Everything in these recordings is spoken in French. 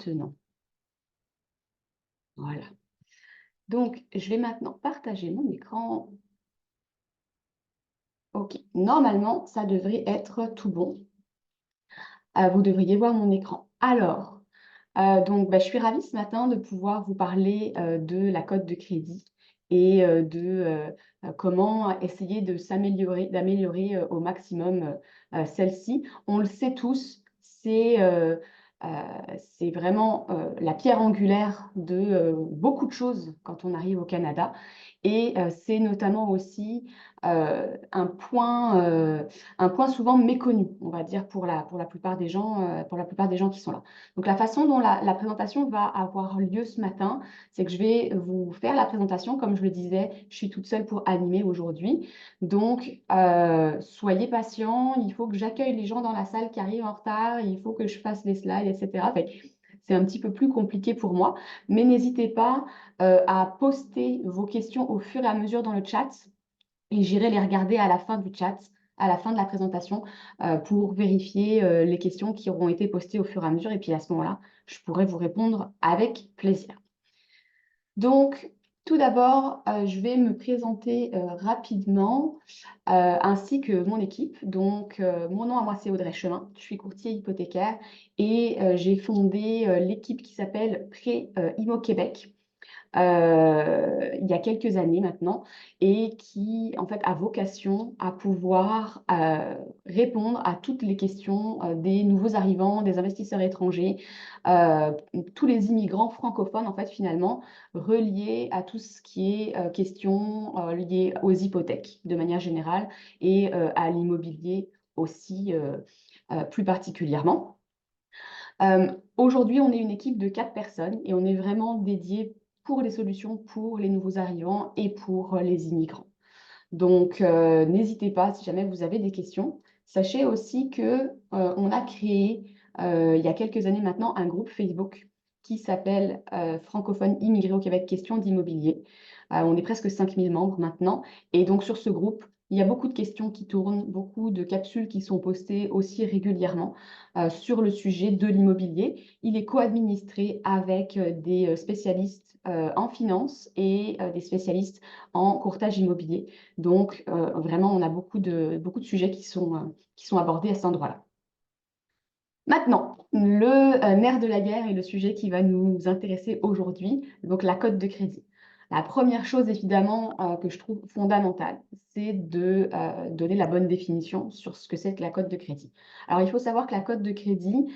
maintenant. Voilà. Donc, je vais maintenant partager mon écran. OK. Normalement, ça devrait être tout bon. Vous devriez voir mon écran. Alors, donc, je suis ravie ce matin de pouvoir vous parler, de la cote de crédit et comment essayer de d'améliorer, au maximum, celle-ci. On le sait tous, c'est vraiment, la pierre angulaire de, beaucoup de choses quand on arrive au Canada et c'est notamment aussi, un point souvent méconnu, on va dire pour la plupart des gens, pour la plupart des gens qui sont là. Donc la façon dont la présentation va avoir lieu ce matin, c'est que je vais vous faire la présentation. Comme je le disais, je suis toute seule pour animer aujourd'hui. Donc, soyez patients, il faut que j'accueille les gens dans la salle qui arrivent en retard, il faut que je fasse les slides, etc. C'est un petit peu plus compliqué pour moi, mais n'hésitez pas à poster vos questions au fur et à mesure dans le chat et j'irai les regarder à la fin du chat, à la fin de la présentation, pour vérifier les questions qui auront été postées au fur et à mesure. Et puis à ce moment-là, je pourrai vous répondre avec plaisir. Donc, tout d'abord, je vais me présenter rapidement, ainsi que mon équipe. Donc, mon nom à moi, c'est Audrey Chemin. Je suis courtier hypothécaire et j'ai fondé l'équipe qui s'appelle Prêt Immo Québec. Il y a quelques années maintenant et qui, en fait, a vocation à pouvoir répondre à toutes les questions des nouveaux arrivants, des investisseurs étrangers, euh, tous les immigrants francophones, en fait, finalement, reliés à tout ce qui est questions liées aux hypothèques de manière générale et à l'immobilier aussi plus particulièrement. Aujourd'hui, on est une équipe de 4 personnes et on est vraiment dédié pour les solutions pour les nouveaux arrivants et pour les immigrants. Donc, n'hésitez pas si jamais vous avez des questions. Sachez aussi que on a créé il y a quelques années maintenant un groupe Facebook qui s'appelle Francophone immigrés au Québec, questions d'immobilier. On est presque 5000 membres maintenant. Et donc, sur ce groupe, il y a beaucoup de questions qui tournent, beaucoup de capsules qui sont postées aussi régulièrement sur le sujet de l'immobilier. Il est co-administré avec des spécialistes en finance et des spécialistes en courtage immobilier. Donc, vraiment, on a beaucoup de sujets qui sont abordés à cet endroit-là. Maintenant, le nerf de la guerre et le sujet qui va nous intéresser aujourd'hui, donc la cote de crédit. La première chose, évidemment, que je trouve fondamentale, c'est de donner la bonne définition sur ce que c'est que la cote de crédit. Alors, il faut savoir que la cote de crédit,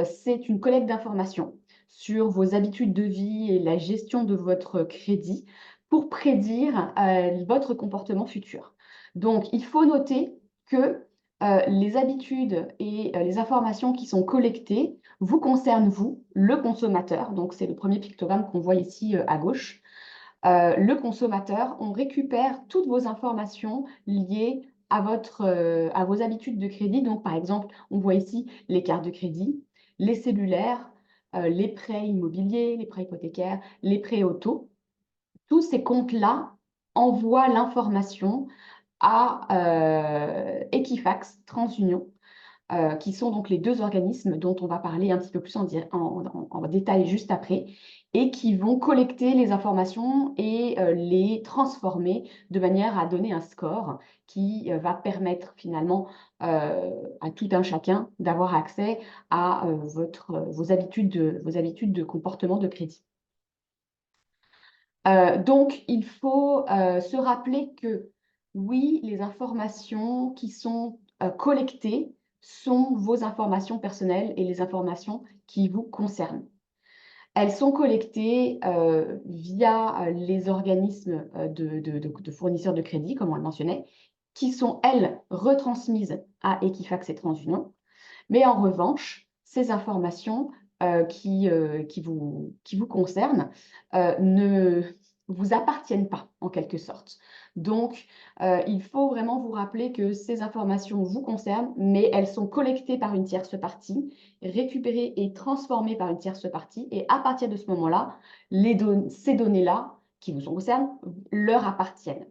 c'est une collecte d'informations sur vos habitudes de vie et la gestion de votre crédit pour prédire votre comportement futur. Donc, il faut noter que les habitudes et les informations qui sont collectées vous concernent, vous, le consommateur. Donc, c'est le premier pictogramme qu'on voit ici à gauche. Le consommateur, on récupère toutes vos informations liées à vos habitudes de crédit. Donc, par exemple, on voit ici les cartes de crédit, les cellulaires, les prêts immobiliers, les prêts hypothécaires, les prêts auto. Tous ces comptes-là envoient l'information à Equifax, TransUnion, qui sont donc les deux organismes dont on va parler un petit peu plus en détail juste après, et qui vont collecter les informations et les transformer de manière à donner un score qui va permettre finalement à tout un chacun d'avoir accès à vos habitudes de comportement de crédit. Donc, il faut se rappeler que oui, les informations qui sont collectées sont vos informations personnelles et les informations qui vous concernent. Elles sont collectées via les organismes de fournisseurs de crédit, comme on le mentionnait, qui sont, elles, retransmises à Equifax et TransUnion. Mais en revanche, ces informations qui vous concernent ne vous appartiennent pas, en quelque sorte. Donc, il faut vraiment vous rappeler que ces informations vous concernent, mais elles sont collectées par une tierce partie, récupérées et transformées par une tierce partie, et à partir de ce moment-là, ces données-là, qui vous concernent, leur appartiennent.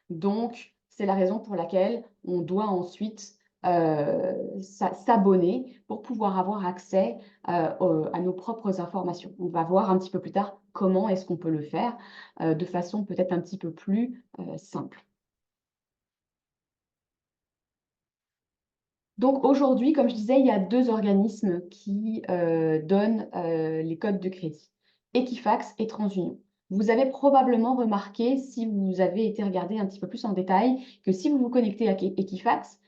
Donc, c'est la raison pour laquelle on doit ensuite s'abonner pour pouvoir avoir accès à nos propres informations. On va voir un petit peu plus tard comment est-ce qu'on peut le faire de façon peut-être un petit peu plus simple. Donc aujourd'hui, comme je disais, il y a 2 organismes qui donnent les codes de crédit, Equifax et TransUnion. Vous avez probablement remarqué, si vous avez été regarder un petit peu plus en détail, que si vous vous connectez à Equifax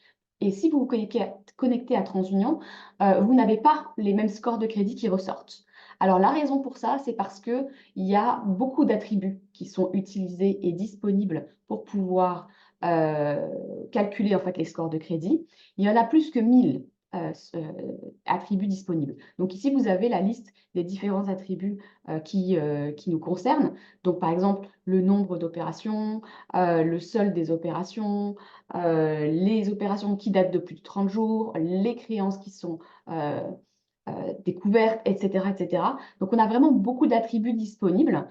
et si vous vous connectez à TransUnion, vous n'avez pas les mêmes scores de crédit qui ressortent. Alors la raison pour ça, c'est parce qu'il y a beaucoup d'attributs qui sont utilisés et disponibles pour pouvoir calculer en fait les scores de crédit. Il y en a plus que 1000 attributs disponibles. Donc ici, vous avez la liste des différents attributs qui nous concernent. Donc par exemple, le nombre d'opérations, le solde des opérations, les opérations qui datent de plus de 30 jours, les créances qui sont découvertes, etc., etc. Donc on a vraiment beaucoup d'attributs disponibles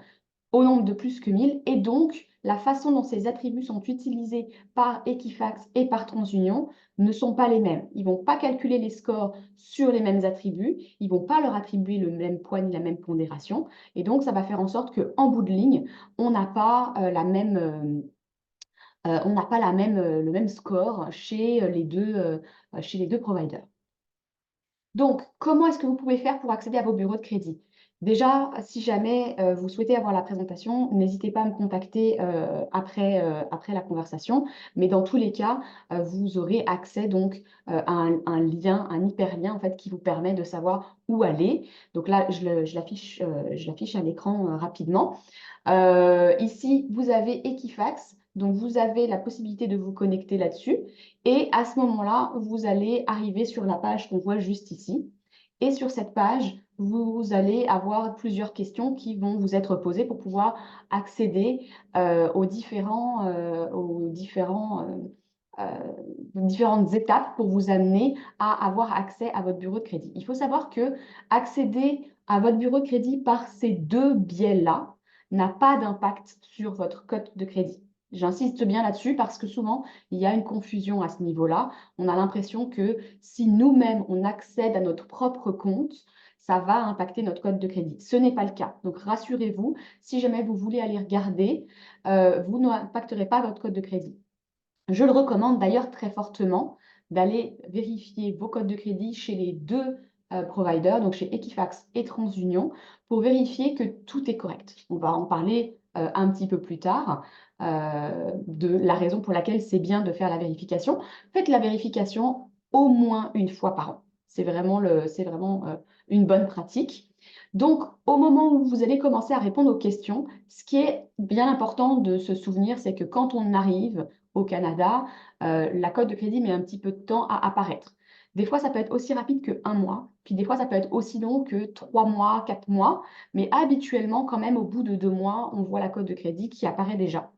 au nombre de plus que 1000, et donc la façon dont ces attributs sont utilisés par Equifax et par TransUnion ne sont pas les mêmes. Ils ne vont pas calculer les scores sur les mêmes attributs, ils ne vont pas leur attribuer le même poids ni la même pondération, et donc ça va faire en sorte qu'en bout de ligne, on n'a pas le même score chez les deux providers. Donc, comment est-ce que vous pouvez faire pour accéder à vos bureaux de crédit? Déjà, si jamais vous souhaitez avoir la présentation, n'hésitez pas à me contacter après la conversation. Mais dans tous les cas, vous aurez accès donc à un lien, un hyperlien en fait, qui vous permet de savoir où aller. Donc là, je l'affiche à l'écran rapidement. Ici, vous avez Equifax. Donc, vous avez la possibilité de vous connecter là-dessus. Et à ce moment-là, vous allez arriver sur la page qu'on voit juste ici. Et sur cette page, vous allez avoir plusieurs questions qui vont vous être posées pour pouvoir accéder différentes étapes pour vous amener à avoir accès à votre bureau de crédit. Il faut savoir que accéder à votre bureau de crédit par ces deux biais-là n'a pas d'impact sur votre cote de crédit. J'insiste bien là-dessus parce que souvent, il y a une confusion à ce niveau-là. On a l'impression que si nous-mêmes, on accède à notre propre compte, ça va impacter notre cote de crédit. Ce n'est pas le cas. Donc, rassurez-vous, si jamais vous voulez aller regarder, vous n'impacterez pas votre cote de crédit. Je le recommande d'ailleurs très fortement d'aller vérifier vos codes de crédit chez les deux providers, donc chez Equifax et TransUnion, pour vérifier que tout est correct. On va en parler un petit peu plus tard de la raison pour laquelle c'est bien de faire la vérification. Faites la vérification au moins une fois par an. C'est vraiment une bonne pratique. Donc, au moment où vous allez commencer à répondre aux questions, ce qui est bien important de se souvenir, c'est que quand on arrive au Canada, la cote de crédit met un petit peu de temps à apparaître. Des fois, ça peut être aussi rapide que 1 mois, puis des fois, ça peut être aussi long que 3 mois, 4 mois, mais habituellement, quand même, au bout de 2 mois, on voit la cote de crédit qui apparaît déjà.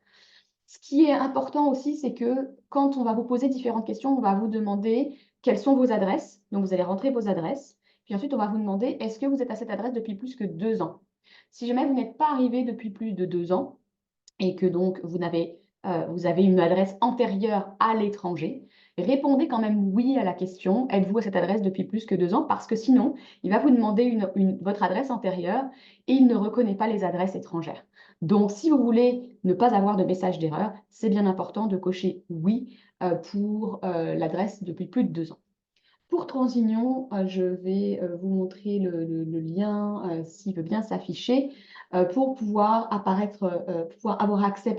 Ce qui est important aussi, c'est que quand on va vous poser différentes questions, on va vous demander quelles sont vos adresses. Donc, vous allez rentrer vos adresses. Puis ensuite, on va vous demander, est-ce que vous êtes à cette adresse depuis plus que 2 ans? Si jamais vous n'êtes pas arrivé depuis plus de 2 ans et que donc vous avez une adresse antérieure à l'étranger, répondez quand même oui à la question, êtes-vous à cette adresse depuis plus que 2 ans? Parce que sinon, il va vous demander votre adresse antérieure et il ne reconnaît pas les adresses étrangères. Donc, si vous voulez ne pas avoir de message d'erreur, c'est bien important de cocher oui pour l'adresse depuis plus de 2 ans. Pour TransUnion, je vais vous montrer le lien s'il veut bien s'afficher pour pouvoir pouvoir avoir accès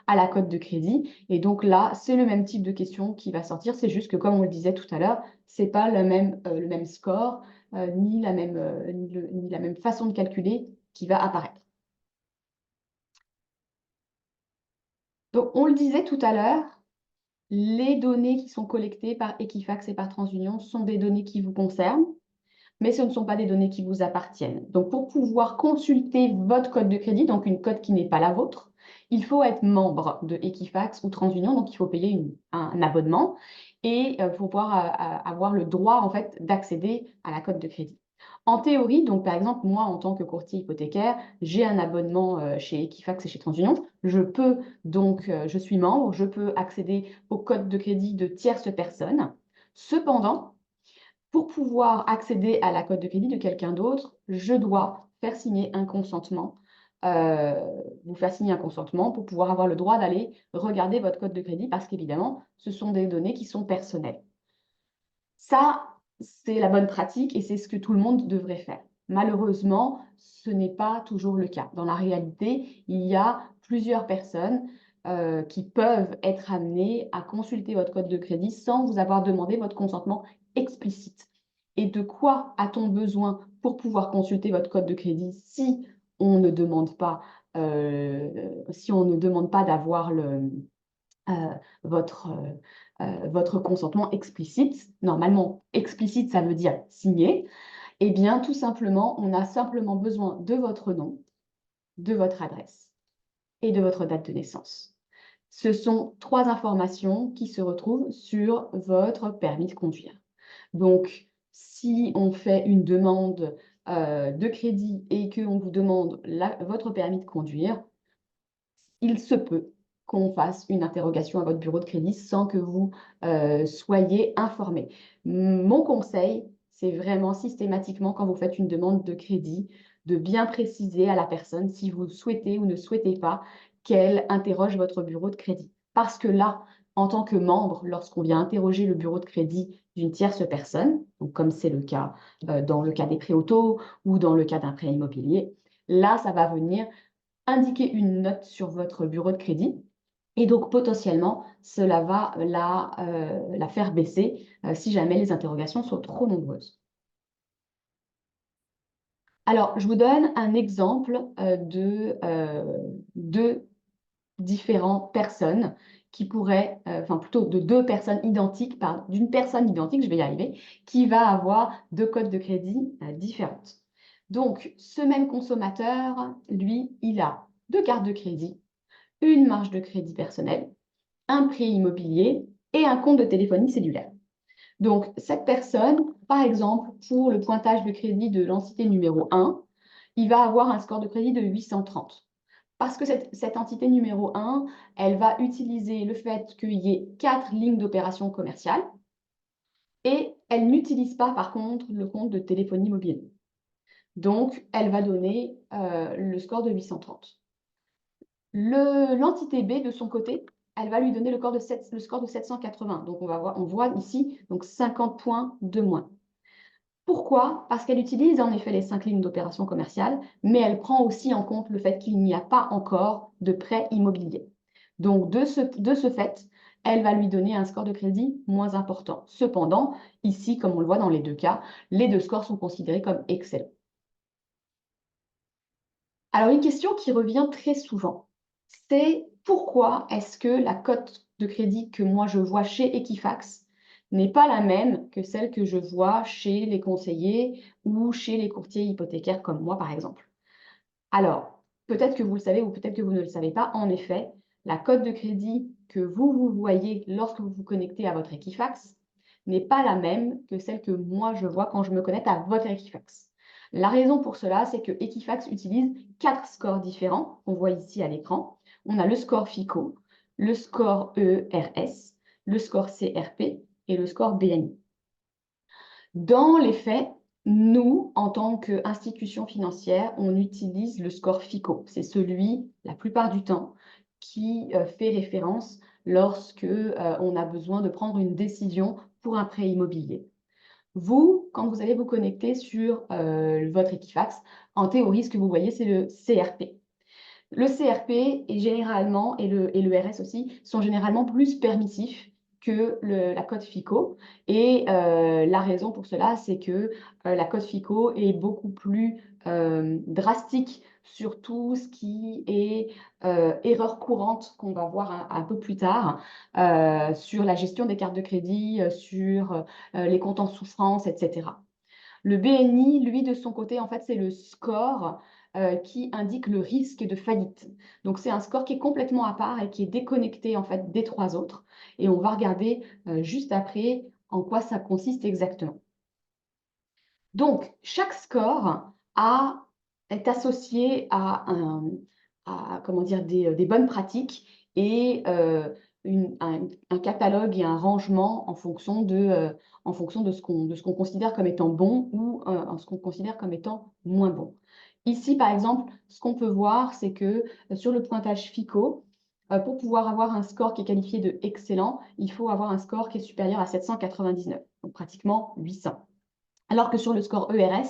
à la cote de crédit. Et donc là, c'est le même type de question qui va sortir. C'est juste que, comme on le disait tout à l'heure, ce n'est pas le même score ni la même façon de calculer qui va apparaître. Donc, on le disait tout à l'heure, les données qui sont collectées par Equifax et par TransUnion sont des données qui vous concernent, mais ce ne sont pas des données qui vous appartiennent. Donc, pour pouvoir consulter votre code de crédit, donc une cote qui n'est pas la vôtre, il faut être membre de Equifax ou TransUnion, donc il faut payer un abonnement et pour pouvoir avoir le droit en fait d'accéder à la cote de crédit. En théorie, donc par exemple, moi en tant que courtier hypothécaire, j'ai un abonnement chez Equifax et chez TransUnion. Je suis membre, je peux accéder au code de crédit de tierces personnes. Cependant, pour pouvoir accéder à la cote de crédit de quelqu'un d'autre, je dois faire signer un consentement, vous faire signer un consentement pour pouvoir avoir le droit d'aller regarder votre cote de crédit parce qu'évidemment, ce sont des données qui sont personnelles. Ça, c'est la bonne pratique et c'est ce que tout le monde devrait faire. Malheureusement, ce n'est pas toujours le cas. Dans la réalité, il y a plusieurs personnes qui peuvent être amenées à consulter votre code de crédit sans vous avoir demandé votre consentement explicite. Et de quoi a-t-on besoin pour pouvoir consulter votre code de crédit si on ne demande pas, d'avoir votre, votre consentement explicite? Normalement, explicite, ça veut dire signé. Eh bien, tout simplement, on a simplement besoin de votre nom, de votre adresse et de votre date de naissance. Ce sont 3 informations qui se retrouvent sur votre permis de conduire. Donc, si on fait une demande de crédit et qu'on vous demande votre permis de conduire, il se peut qu'on fasse une interrogation à votre bureau de crédit sans que vous soyez informé. Mon conseil, c'est vraiment systématiquement, quand vous faites une demande de crédit, de bien préciser à la personne si vous souhaitez ou ne souhaitez pas qu'elle interroge votre bureau de crédit. Parce que là, en tant que membre, lorsqu'on vient interroger le bureau de crédit d'une tierce personne, donc comme c'est le cas dans le cas des prêts auto ou dans le cas d'un prêt immobilier, là, ça va venir indiquer une note sur votre bureau de crédit et donc potentiellement, cela va la faire baisser si jamais les interrogations sont trop nombreuses. Alors, je vous donne un exemple de deux différentes personnes qui pourraient, enfin plutôt de deux personnes identiques, d'une personne identique, je vais y arriver, qui va avoir deux codes de crédit différentes. Donc, ce même consommateur, lui, il a deux cartes de crédit, une marge de crédit personnelle, un prêt immobilier et un compte de téléphonie cellulaire. Donc, cette personne, par exemple, pour le pointage de crédit de l'entité numéro 1, il va avoir un score de crédit de 830. Parce que cette entité numéro 1, elle va utiliser le fait qu'il y ait 4 lignes d'opération commerciale et elle n'utilise pas, par contre, le compte de téléphonie mobile. Donc, elle va donner le score de 830. L'entité B, de son côté, elle va lui donner le score de 780. Donc, on voit ici donc 50 points de moins. Pourquoi? Parce qu'elle utilise en effet les 5 lignes d'opération commerciale, mais elle prend aussi en compte le fait qu'il n'y a pas encore de prêt immobilier. Donc, de ce fait, elle va lui donner un score de crédit moins important. Cependant, ici, comme on le voit dans les deux cas, les deux scores sont considérés comme excellents. Alors, une question qui revient très souvent, c'est pourquoi est-ce que la cote de crédit que moi je vois chez Equifax n'est pas la même que celle que je vois chez les conseillers ou chez les courtiers hypothécaires comme moi, par exemple? Alors, peut-être que vous le savez ou peut-être que vous ne le savez pas, en effet, la cote de crédit que vous voyez lorsque vous vous connectez à votre Equifax n'est pas la même que celle que moi je vois quand je me connecte à votre Equifax. La raison pour cela, c'est que Equifax utilise 4 scores différents, qu'on voit ici à l'écran. On a le score FICO, le score ERS, le score CRP et le score BNI. Dans les faits, nous, en tant qu'institution financière, on utilise le score FICO. C'est celui, la plupart du temps, qui fait référence lorsque on a besoin de prendre une décision pour un prêt immobilier. Vous, quand vous allez vous connecter sur votre Equifax, en théorie, ce que vous voyez, c'est le CRP. Le CRP est généralement, et le RS aussi, sont généralement plus permissifs que la cote FICO. Et la raison pour cela, c'est que la cote FICO est beaucoup plus drastique sur tout ce qui est erreur courante qu'on va voir un peu plus tard, sur la gestion des cartes de crédit, sur les comptes en souffrance, etc. Le BNI, lui, de son côté, en fait, c'est le score qui indique le risque de faillite. Donc, c'est un score qui est complètement à part et qui est déconnecté, en fait, des 3 autres. Et on va regarder juste après en quoi ça consiste exactement. Donc, chaque score est associé à comment dire, des bonnes pratiques et un catalogue et un rangement en fonction de ce qu'on considère comme étant bon ou en ce qu'on considère comme étant moins bon. Ici, par exemple, ce qu'on peut voir, c'est que sur le pointage FICO, pour pouvoir avoir un score qui est qualifié de excellent, il faut avoir un score qui est supérieur à 799, donc pratiquement 800. Alors que sur le score ERS,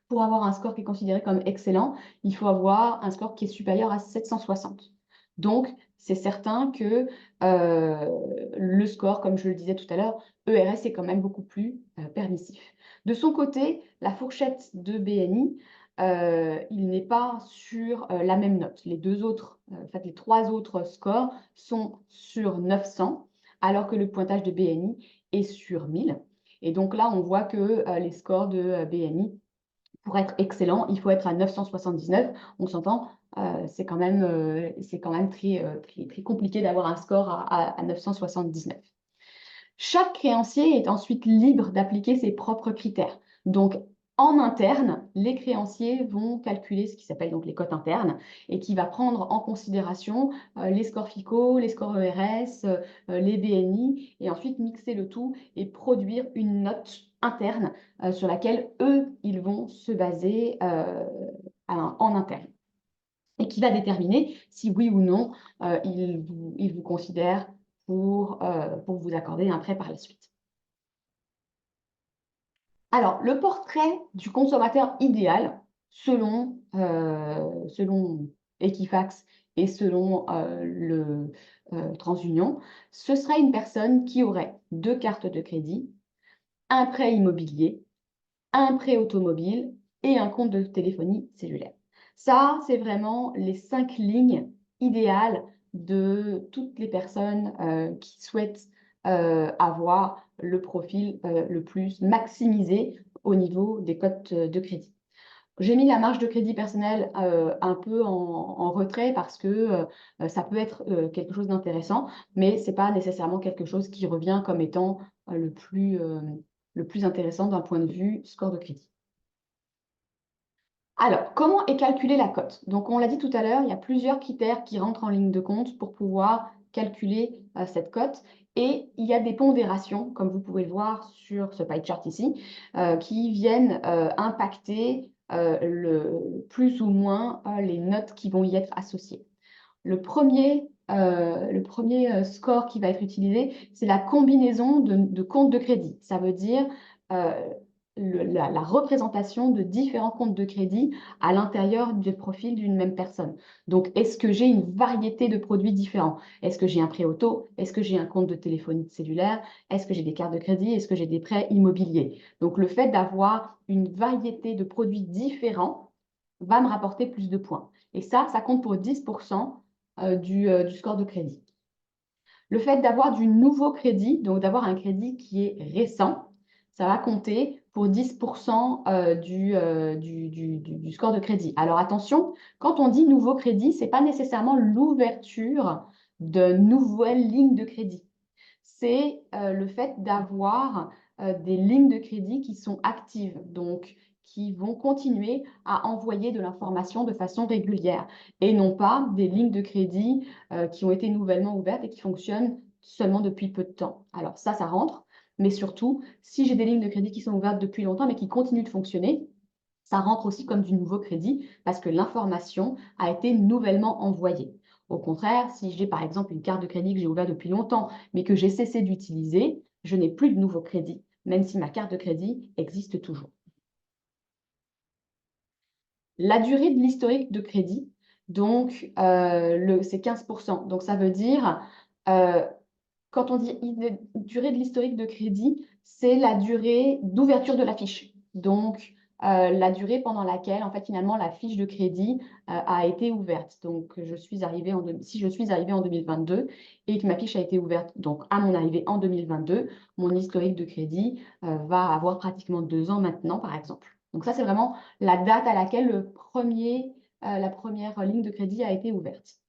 pour avoir un score qui est considéré comme excellent, il faut avoir un score qui est supérieur à 760. Donc, c'est certain que le score, comme je le disais tout à l'heure, ERS est quand même beaucoup plus permissif. De son côté, la fourchette de BNI, il n'est pas sur la même note. Les trois autres scores sont sur 900, alors que le pointage de BNI est sur 1000. Et donc là, on voit que les scores de BNI, pour être excellent, il faut être à 979. On s'entend, c'est quand même très compliqué d'avoir un score à 979. Chaque créancier est ensuite libre d'appliquer ses propres critères. Donc, en interne, les créanciers vont calculer ce qui s'appelle donc les cotes internes et qui va prendre en considération les scores FICO, les scores ERS, les BNI et ensuite mixer le tout et produire une note interne sur laquelle eux, ils vont se baser en interne et qui va déterminer si oui ou non ils vous considèrent pour vous accorder un prêt par la suite. Alors, le portrait du consommateur idéal, selon Equifax et selon le TransUnion, ce serait une personne qui aurait 2 cartes de crédit, un prêt immobilier, un prêt automobile et un compte de téléphonie cellulaire. Ça, c'est vraiment les 5 lignes idéales de toutes les personnes qui souhaitent avoir le profil le plus maximisé au niveau des cotes de crédit. J'ai mis la marge de crédit personnel un peu en retrait parce que ça peut être quelque chose d'intéressant, mais ce n'est pas nécessairement quelque chose qui revient comme étant le plus intéressant d'un point de vue score de crédit. Alors, comment est calculée la cote? Donc, on l'a dit tout à l'heure, il y a plusieurs critères qui rentrent en ligne de compte pour pouvoir calculer cette cote. Et il y a des pondérations, comme vous pouvez le voir sur ce pie chart ici, qui viennent impacter plus ou moins les notes qui vont y être associées. Le premier score qui va être utilisé, c'est la combinaison de comptes de crédit. Ça veut dire euh, la représentation de différents comptes de crédit à l'intérieur du profil d'une même personne. Donc, est-ce que j'ai une variété de produits différents? Est-ce que j'ai un prêt auto? Est-ce que j'ai un compte de téléphonie cellulaire? Est-ce que j'ai des cartes de crédit? Est-ce que j'ai des prêts immobiliers? Donc, le fait d'avoir une variété de produits différents va me rapporter plus de points. Et ça compte pour 10% du score de crédit. Le fait d'avoir du nouveau crédit, donc d'avoir un crédit qui est récent, ça va compter pour 10% du score de crédit. Alors attention, quand on dit nouveau crédit, ce n'est pas nécessairement l'ouverture de nouvelles lignes de crédit. C'est le fait d'avoir des lignes de crédit qui sont actives, donc qui vont continuer à envoyer de l'information de façon régulière et non pas des lignes de crédit qui ont été nouvellement ouvertes et qui fonctionnent seulement depuis peu de temps. Alors ça rentre, mais surtout, si j'ai des lignes de crédit qui sont ouvertes depuis longtemps mais qui continuent de fonctionner, ça rentre aussi comme du nouveau crédit parce que l'information a été nouvellement envoyée. Au contraire, si j'ai par exemple une carte de crédit que j'ai ouverte depuis longtemps mais que j'ai cessé d'utiliser, je n'ai plus de nouveau crédit, même si ma carte de crédit existe toujours. La durée de l'historique de crédit, donc c'est 15%. Donc ça veut dire, quand on dit durée de l'historique de crédit, c'est la durée d'ouverture de la fiche. Donc la durée pendant laquelle, en fait, finalement, la fiche de crédit a été ouverte. Donc, si je suis arrivée en 2022 et que ma fiche a été ouverte donc à mon arrivée en 2022, mon historique de crédit va avoir pratiquement 2 ans maintenant, par exemple. Donc ça, c'est vraiment la date à laquelle la première ligne de crédit a été ouverte.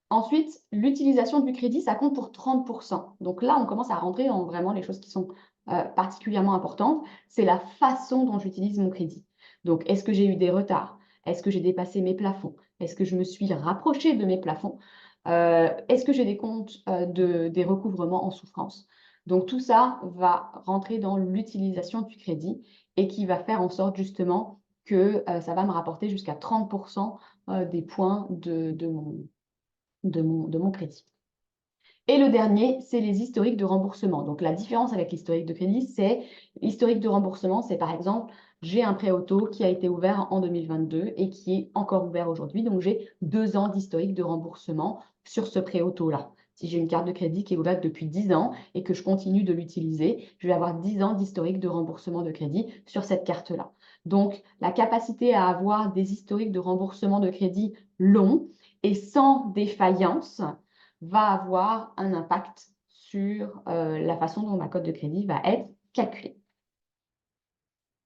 Ensuite, l'utilisation du crédit, ça compte pour 30%. Donc là, on commence à rentrer dans vraiment les choses qui sont particulièrement importantes. C'est la façon dont j'utilise mon crédit. Donc, est-ce que j'ai eu des retards? Est-ce que j'ai dépassé mes plafonds? Est-ce que je me suis rapprochée de mes plafonds? Est-ce que j'ai des comptes des recouvrements en souffrance? Donc tout ça va rentrer dans l'utilisation du crédit et qui va faire en sorte justement que ça va me rapporter jusqu'à 30% des points de mon crédit. Et le dernier, c'est les historiques de remboursement. Donc la différence avec l'historique de crédit, c'est l'historique de remboursement, c'est par exemple, j'ai un prêt auto qui a été ouvert en 2022 et qui est encore ouvert aujourd'hui. Donc j'ai 2 ans d'historique de remboursement sur ce prêt auto-là. Si j'ai une carte de crédit qui est ouverte depuis 10 ans et que je continue de l'utiliser, je vais avoir 10 ans d'historique de remboursement de crédit sur cette carte-là. Donc la capacité à avoir des historiques de remboursement de crédit longs et sans défaillance va avoir un impact sur la façon dont ma cote de crédit va être calculée.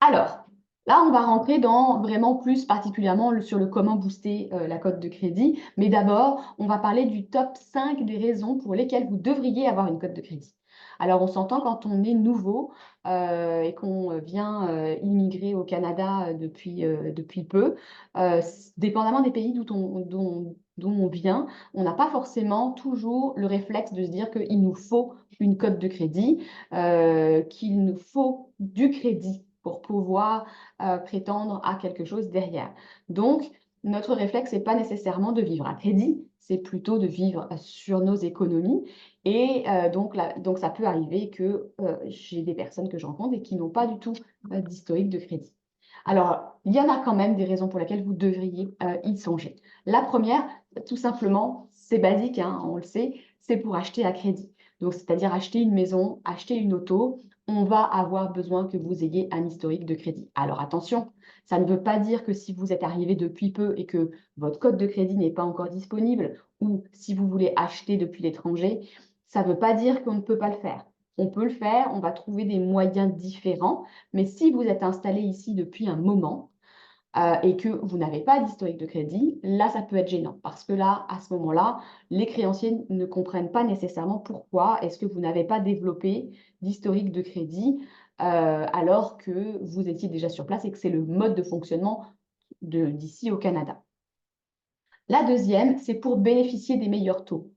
Alors, là, on va rentrer dans vraiment plus particulièrement sur le comment booster la cote de crédit. Mais d'abord, on va parler du top 5 des raisons pour lesquelles vous devriez avoir une cote de crédit. Alors, on s'entend quand on est nouveau et qu'on vient immigrer au Canada depuis peu. Dépendamment des pays dont on vient, on n'a pas forcément toujours le réflexe de se dire qu'il nous faut une cote de crédit, qu'il nous faut du crédit pour pouvoir prétendre à quelque chose derrière. Donc, notre réflexe n'est pas nécessairement de vivre à crédit, c'est plutôt de vivre sur nos économies. Et donc ça peut arriver que j'ai des personnes que je rencontre et qui n'ont pas du tout d'historique de crédit. Alors, il y en a quand même des raisons pour lesquelles vous devriez y songer. La première, tout simplement, c'est basique, hein, on le sait, c'est pour acheter à crédit. Donc, c'est-à-dire acheter une maison, acheter une auto, on va avoir besoin que vous ayez un historique de crédit. Alors attention, ça ne veut pas dire que si vous êtes arrivé depuis peu et que votre code de crédit n'est pas encore disponible ou si vous voulez acheter depuis l'étranger, ça ne veut pas dire qu'on ne peut pas le faire. On peut le faire, on va trouver des moyens différents, mais si vous êtes installé ici depuis un moment, et que vous n'avez pas d'historique de crédit, là, ça peut être gênant parce que là, à ce moment-là, les créanciers ne comprennent pas nécessairement pourquoi est-ce que vous n'avez pas développé d'historique de crédit alors que vous étiez déjà sur place et que c'est le mode de fonctionnement d'ici au Canada. La deuxième, c'est pour bénéficier des meilleurs taux.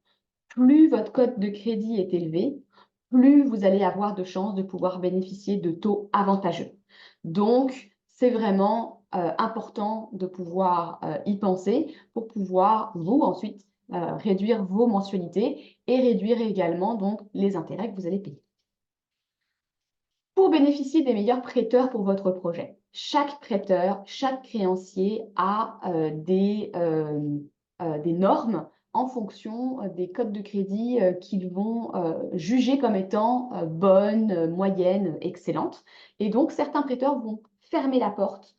Plus votre cote de crédit est élevé, plus vous allez avoir de chances de pouvoir bénéficier de taux avantageux. Donc, c'est vraiment important de pouvoir y penser pour pouvoir, vous, ensuite, réduire vos mensualités et réduire également donc, les intérêts que vous allez payer. Pour bénéficier des meilleurs prêteurs pour votre projet, chaque prêteur, chaque créancier a des normes en fonction des cotes de crédit qu'ils vont juger comme étant bonnes, moyennes, excellentes. Et donc, certains prêteurs vont fermer la porte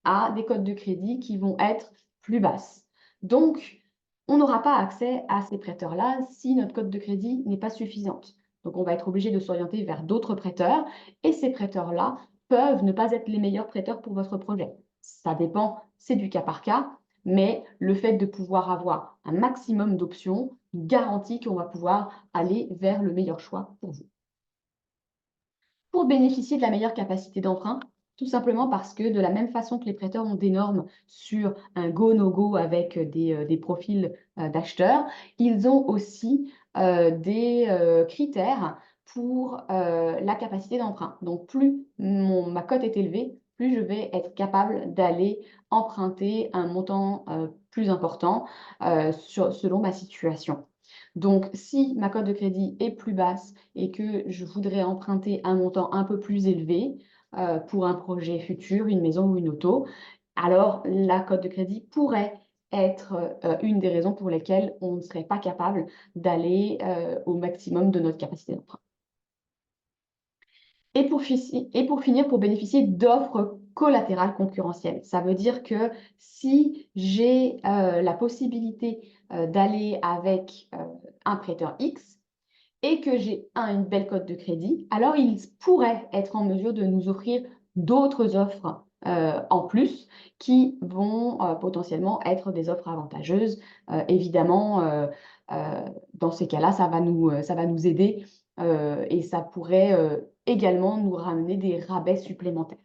à des cotes de crédit qui vont être plus basses. Donc, on n'aura pas accès à ces prêteurs-là si notre cote de crédit n'est pas suffisante. Donc, on va être obligé de s'orienter vers d'autres prêteurs et ces prêteurs-là peuvent ne pas être les meilleurs prêteurs pour votre projet. Ça dépend, c'est du cas par cas, mais le fait de pouvoir avoir un maximum d'options garantit qu'on va pouvoir aller vers le meilleur choix pour vous. Pour bénéficier de la meilleure capacité d'emprunt, tout simplement parce que de la même façon que les prêteurs ont des normes sur un go, no-go avec des profils d'acheteurs, ils ont aussi des critères pour la capacité d'emprunt. Donc, plus ma cote est élevée, plus je vais être capable d'aller emprunter un montant plus important selon ma situation. Donc, si ma cote de crédit est plus basse et que je voudrais emprunter un montant un peu plus élevé pour un projet futur, une maison ou une auto, alors la cote de crédit pourrait être une des raisons pour lesquelles on ne serait pas capable d'aller au maximum de notre capacité d'emprunt. Et pour finir, pour bénéficier d'offres collatérales concurrentielles. Ça veut dire que si j'ai la possibilité d'aller avec un prêteur X et que j'ai une belle cote de crédit, alors il pourrait être en mesure de nous offrir d'autres offres en plus qui vont potentiellement être des offres avantageuses. Évidemment, dans ces cas-là, ça va nous aider et ça pourrait également nous ramener des rabais supplémentaires.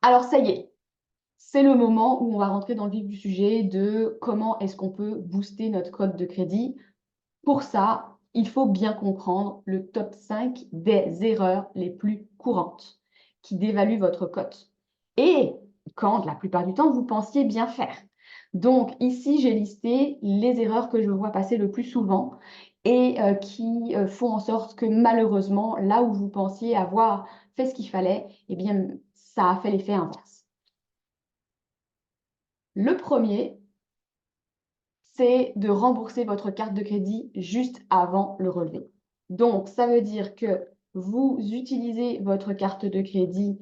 Alors ça y est, c'est le moment où on va rentrer dans le vif du sujet de comment est-ce qu'on peut booster notre code de crédit. Pour ça, il faut bien comprendre le top 5 des erreurs les plus courantes qui dévaluent votre cote. Et quand, la plupart du temps, vous pensiez bien faire. Donc ici, j'ai listé les erreurs que je vois passer le plus souvent et qui font en sorte que malheureusement, là où vous pensiez avoir fait ce qu'il fallait, eh bien, ça a fait l'effet inverse. Le premier, c'est de rembourser votre carte de crédit juste avant le relevé. Donc, ça veut dire que vous utilisez votre carte de crédit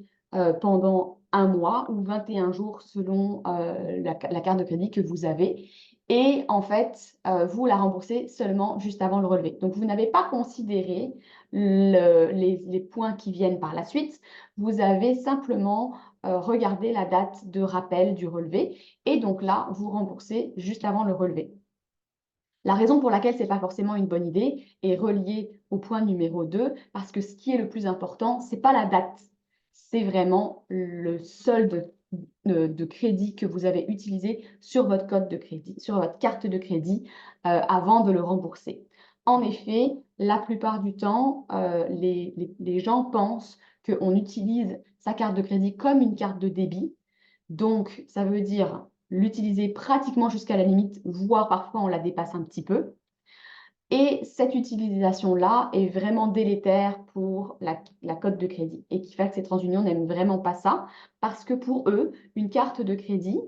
pendant un mois ou 21 jours selon la carte de crédit que vous avez. Et en fait, vous la remboursez seulement juste avant le relevé. Donc, vous n'avez pas considéré les points qui viennent par la suite. Vous avez simplement regardé la date de rappel du relevé. Et donc là, vous remboursez juste avant le relevé. La raison pour laquelle ce n'est pas forcément une bonne idée est reliée au point numéro 2, parce que ce qui est le plus important, ce n'est pas la date, c'est vraiment le solde de crédit que vous avez utilisé sur votre code de crédit, sur votre carte de crédit avant de le rembourser. En effet, la plupart du temps, les gens pensent qu'on utilise sa carte de crédit comme une carte de débit. Donc, ça veut dire l'utiliser pratiquement jusqu'à la limite, voire parfois on la dépasse un petit peu. Et cette utilisation-là est vraiment délétère pour la cote de crédit. Et qui fait que ces TransUnion n'aiment vraiment pas ça, parce que pour eux, une carte de crédit,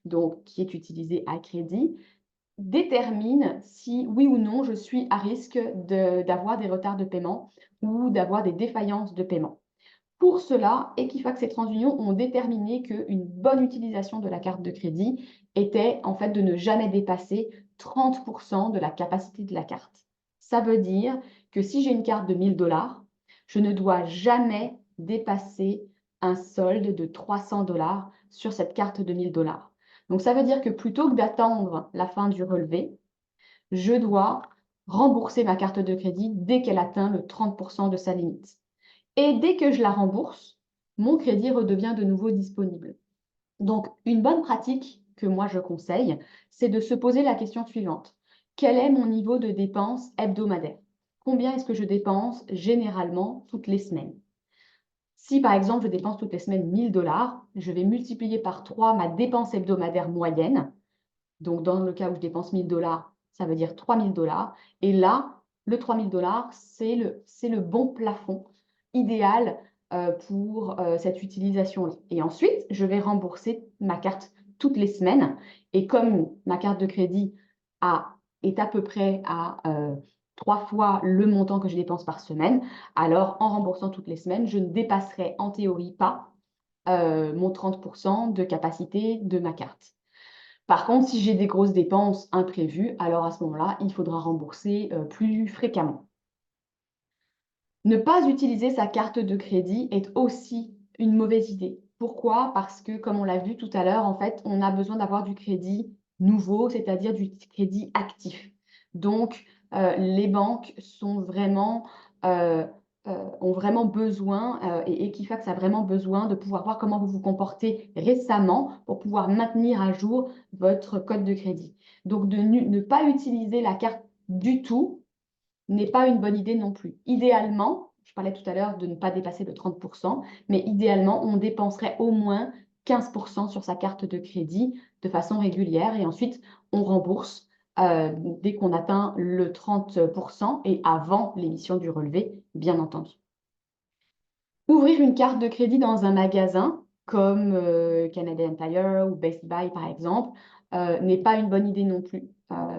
donc qui est utilisée à crédit, détermine si oui ou non je suis à risque d'avoir des retards de paiement ou d'avoir des défaillances de paiement. Pour cela, Equifax et TransUnion ont déterminé qu'une bonne utilisation de la carte de crédit était en fait de ne jamais dépasser 30% de la capacité de la carte. Ça veut dire que si j'ai une carte de 1000 $, je ne dois jamais dépasser un solde de 300 $ sur cette carte de 1000 $. Donc ça veut dire que plutôt que d'attendre la fin du relevé, je dois rembourser ma carte de crédit dès qu'elle atteint le 30% de sa limite. Et dès que je la rembourse, mon crédit redevient de nouveau disponible. Donc, une bonne pratique que moi je conseille, c'est de se poser la question suivante. Quel est mon niveau de dépenses hebdomadaire? Combien est-ce que je dépense généralement toutes les semaines? Si par exemple je dépense toutes les semaines 1000 $, je vais multiplier par 3 ma dépense hebdomadaire moyenne. Donc, dans le cas où je dépense 1000 $, ça veut dire 3000 $. Et là, le 3000 $, c'est le bon plafond idéal pour cette utilisation-là. Et ensuite, je vais rembourser ma carte toutes les semaines. Et comme ma carte de crédit est à peu près à 3 fois le montant que je dépense par semaine, alors en remboursant toutes les semaines, je ne dépasserai en théorie pas mon 30% de capacité de ma carte. Par contre, si j'ai des grosses dépenses imprévues, alors à ce moment-là, il faudra rembourser plus fréquemment. Ne pas utiliser sa carte de crédit est aussi une mauvaise idée. Pourquoi? Parce que, comme on l'a vu tout à l'heure, en fait, on a besoin d'avoir du crédit nouveau, c'est-à-dire du crédit actif. Donc, les banques sont vraiment, ont vraiment besoin, et Equifax a vraiment besoin de pouvoir voir comment vous vous comportez récemment pour pouvoir maintenir à jour votre code de crédit. Donc, de ne pas utiliser la carte du tout n'est pas une bonne idée non plus. Idéalement, je parlais tout à l'heure de ne pas dépasser le 30%, mais idéalement, on dépenserait au moins 15% sur sa carte de crédit de façon régulière et ensuite, on rembourse dès qu'on atteint le 30% et avant l'émission du relevé, bien entendu. Ouvrir une carte de crédit dans un magasin comme Canadian Tire ou Best Buy, par exemple, n'est pas une bonne idée non plus.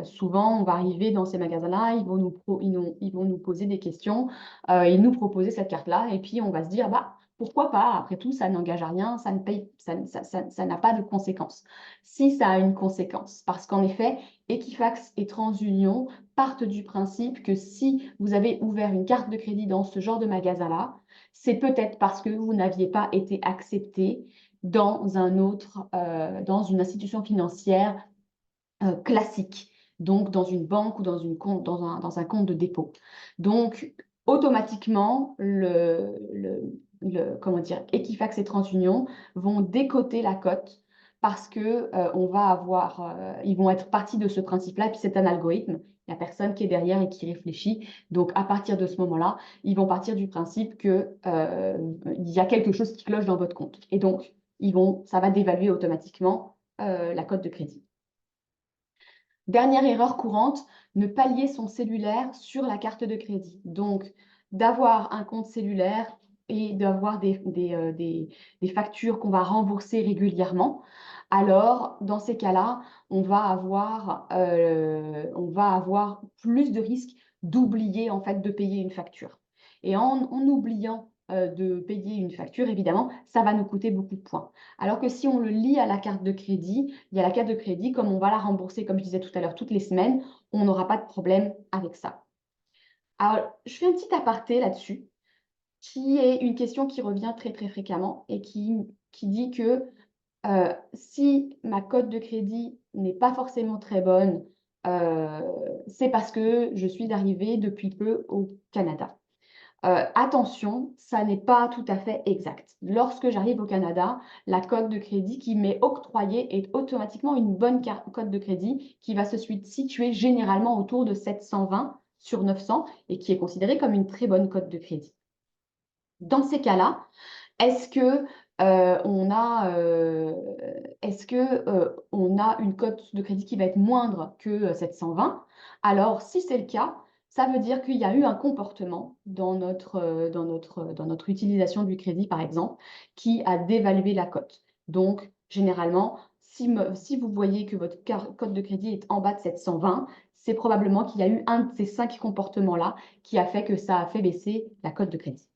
Souvent, on va arriver dans ces magasins-là, ils vont nous poser des questions, ils nous proposer cette carte-là, et puis on va se dire, bah, pourquoi pas? Après tout, ça n'engage à rien, ça ne paye, ça n'a pas de conséquences. Si ça a une conséquence, parce qu'en effet, Equifax et TransUnion partent du principe que si vous avez ouvert une carte de crédit dans ce genre de magasin-là, c'est peut-être parce que vous n'aviez pas été accepté dans dans une institution financière classique, donc dans une banque ou dans un compte de dépôt. Donc, automatiquement, comment dire, Equifax et TransUnion vont décoter la cote parce que ils vont être partis de ce principe-là, puis c'est un algorithme, il n'y a personne qui est derrière et qui réfléchit. Donc, à partir de ce moment-là, ils vont partir du principe qu'il y a quelque chose qui cloche dans votre compte. Et donc, ça va dévaluer automatiquement la cote de crédit. Dernière erreur courante, ne pas lier son cellulaire sur la carte de crédit. Donc, d'avoir un compte cellulaire et d'avoir des factures qu'on va rembourser régulièrement. Alors, dans ces cas-là, on va avoir plus de risques d'oublier en fait de payer une facture. Et en oubliant de payer une facture, évidemment, ça va nous coûter beaucoup de points. Alors que si on le lie à la carte de crédit, il y a la carte de crédit, comme on va la rembourser, comme je disais tout à l'heure, toutes les semaines, on n'aura pas de problème avec ça. Alors, je fais un petit aparté là-dessus, qui est une question qui revient très, très fréquemment et qui dit que si ma cote de crédit n'est pas forcément très bonne, c'est parce que je suis arrivée depuis peu au Canada. Attention, ça n'est pas tout à fait exact. Lorsque j'arrive au Canada, la cote de crédit qui m'est octroyée est automatiquement une bonne cote de crédit qui va se situer généralement autour de 720 sur 900 et qui est considérée comme une très bonne cote de crédit. Dans ces cas-là, est-ce que on a une cote de crédit qui va être moindre que 720? Alors, si c'est le cas, ça veut dire qu'il y a eu un comportement dans notre utilisation du crédit, par exemple, qui a dévalué la cote. Donc, généralement, si vous voyez que votre cote de crédit est en bas de 720, c'est probablement qu'il y a eu un de ces 5 comportements-là qui a fait que ça a fait baisser la cote de crédit.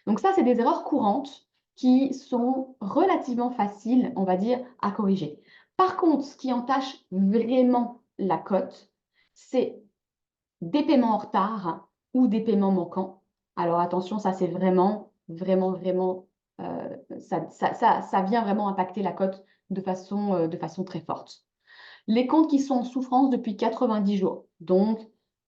Donc ça, c'est des erreurs courantes qui sont relativement faciles, on va dire, à corriger. Par contre, ce qui entache vraiment la cote, c'est des paiements en retard ou des paiements manquants. Alors attention, ça c'est vraiment, vraiment, vraiment, ça vient vraiment impacter la cote de façon très forte. Les comptes qui sont en souffrance depuis 90 jours. Donc,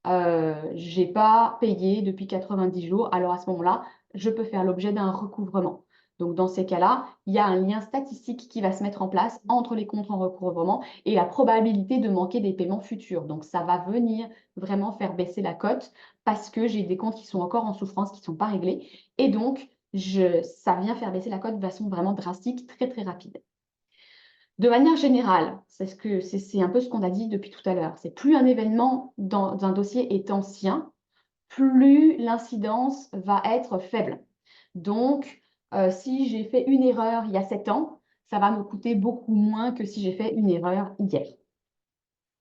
je n'ai pas payé depuis 90 jours. Alors, à ce moment-là, je peux faire l'objet d'un recouvrement. Donc, dans ces cas-là, il y a un lien statistique qui va se mettre en place entre les comptes en recouvrement et la probabilité de manquer des paiements futurs. Donc, ça va venir vraiment faire baisser la cote parce que j'ai des comptes qui sont encore en souffrance, qui ne sont pas réglés. Et donc, ça vient faire baisser la cote de façon vraiment drastique, très, très rapide. De manière générale, c'est un peu ce qu'on a dit depuis tout à l'heure. C'est plus un événement dans un dossier est ancien, plus l'incidence va être faible. Donc, si j'ai fait une erreur il y a 7 ans, ça va me coûter beaucoup moins que si j'ai fait une erreur hier.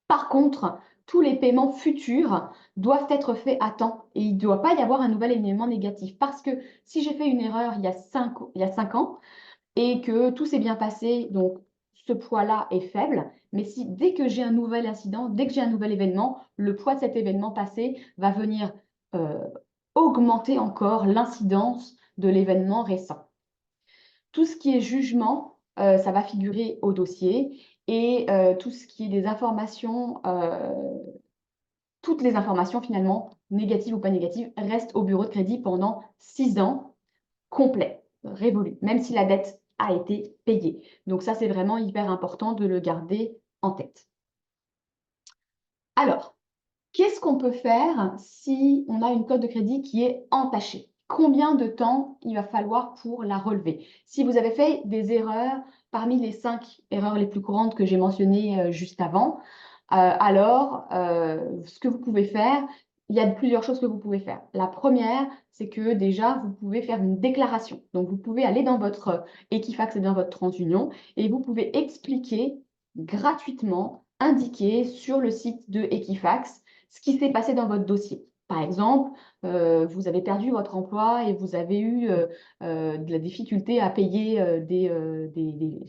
Par contre, tous les paiements futurs doivent être faits à temps et il ne doit pas y avoir un nouvel événement négatif. Parce que si j'ai fait une erreur il y a 5 ans et que tout s'est bien passé, donc ce poids-là est faible, mais si dès que j'ai un nouvel incident, dès que j'ai un nouvel événement, le poids de cet événement passé va venir augmenter encore l'incidence de l'événement récent. Tout ce qui est jugement, ça va figurer au dossier et tout ce qui est des informations, toutes les informations finalement, négatives ou pas négatives, restent au bureau de crédit pendant 6 ans complets, révolus, même si la dette a été payée. Donc ça, c'est vraiment hyper important de le garder en tête. Alors, qu'est-ce qu'on peut faire si on a une cote de crédit qui est entachée? Combien de temps il va falloir pour la relever? Si vous avez fait des erreurs parmi les 5 erreurs les plus courantes que j'ai mentionnées juste avant, alors ce que vous pouvez faire, il y a plusieurs choses que vous pouvez faire. La première, c'est que déjà, vous pouvez faire une déclaration. Donc, vous pouvez aller dans votre Equifax et dans votre TransUnion et vous pouvez expliquer gratuitement, indiquer sur le site de Equifax ce qui s'est passé dans votre dossier. Par exemple, vous avez perdu votre emploi et vous avez eu de la difficulté à payer,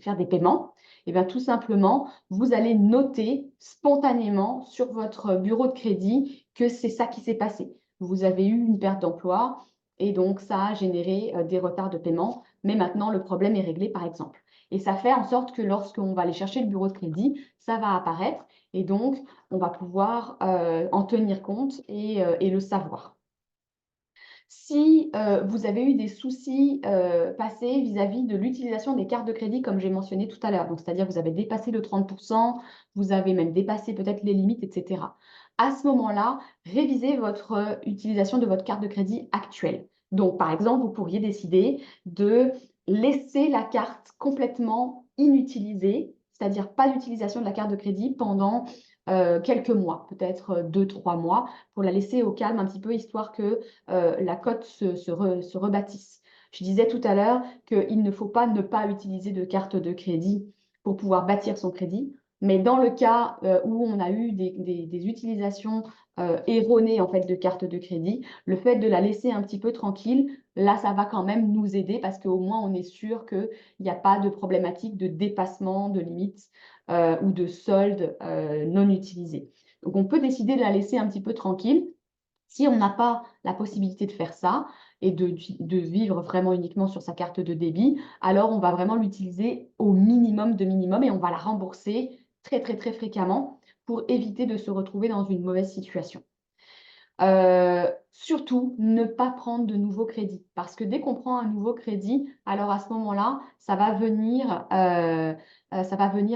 faire des paiements. Et bien, tout simplement, vous allez noter spontanément sur votre bureau de crédit que c'est ça qui s'est passé. Vous avez eu une perte d'emploi et donc ça a généré des retards de paiement, mais maintenant le problème est réglé, par exemple. Et ça fait en sorte que lorsqu'on va aller chercher le bureau de crédit, ça va apparaître et donc on va pouvoir en tenir compte et le savoir. Si vous avez eu des soucis passés vis-à-vis de l'utilisation des cartes de crédit, comme j'ai mentionné tout à l'heure, donc c'est-à-dire vous avez dépassé le 30%, vous avez même dépassé peut-être les limites, etc. À ce moment-là, révisez votre utilisation de votre carte de crédit actuelle. Donc, par exemple, vous pourriez décider de laisser la carte complètement inutilisée, c'est-à-dire pas d'utilisation de la carte de crédit pendant quelques mois, peut-être 2-3 mois, pour la laisser au calme un petit peu, histoire que la cote se rebâtisse. Je disais tout à l'heure qu'il ne faut pas ne pas utiliser de carte de crédit pour pouvoir bâtir son crédit. Mais dans le cas où on a eu des utilisations erronées en fait, de carte de crédit, le fait de la laisser un petit peu tranquille, là, ça va quand même nous aider parce qu'au moins, on est sûr qu'il n'y a pas de problématique de dépassement de limites ou de soldes non utilisés. Donc, on peut décider de la laisser un petit peu tranquille. Si on n'a pas la possibilité de faire ça et de vivre vraiment uniquement sur sa carte de débit, alors on va vraiment l'utiliser au minimum de minimum et on va la rembourser très, très, très fréquemment pour éviter de se retrouver dans une mauvaise situation. Surtout, ne pas prendre de nouveaux crédits parce que dès qu'on prend un nouveau crédit, alors à ce moment-là, ça va venir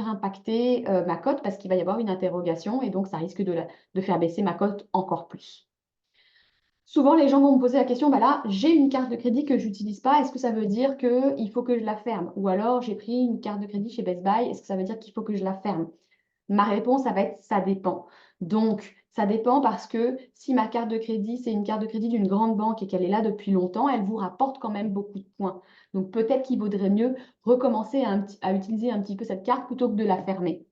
impacter ma cote parce qu'il va y avoir une interrogation et donc ça risque de faire baisser ma cote encore plus. Souvent, les gens vont me poser la question, bah là, j'ai une carte de crédit que je n'utilise pas, est-ce que ça veut dire qu'il faut que je la ferme? Ou alors, j'ai pris une carte de crédit chez Best Buy, est-ce que ça veut dire qu'il faut que je la ferme? Ma réponse, ça va être ça dépend. Donc, ça dépend parce que si ma carte de crédit, c'est une carte de crédit d'une grande banque et qu'elle est là depuis longtemps, elle vous rapporte quand même beaucoup de points. Donc, peut-être qu'il vaudrait mieux recommencer à utiliser un petit peu cette carte plutôt que de la fermer.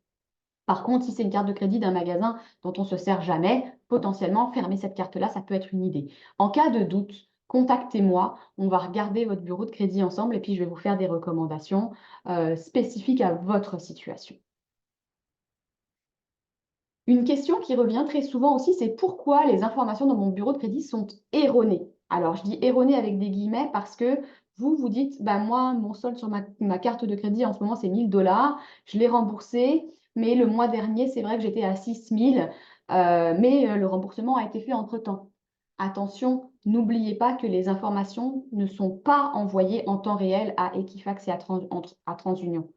Par contre, si c'est une carte de crédit d'un magasin dont on ne se sert jamais, potentiellement, fermer cette carte-là, ça peut être une idée. En cas de doute, contactez-moi. On va regarder votre bureau de crédit ensemble et puis je vais vous faire des recommandations spécifiques à votre situation. Une question qui revient très souvent aussi, c'est pourquoi les informations dans mon bureau de crédit sont erronées. Alors, je dis erronées avec des guillemets parce que vous dites, bah, moi, mon solde sur ma carte de crédit en ce moment, c'est 1 000 $. Je l'ai remboursé, mais le mois dernier, c'est vrai que j'étais à 6 000, mais le remboursement a été fait entre-temps. Attention, n'oubliez pas que les informations ne sont pas envoyées en temps réel à Equifax et à TransUnion.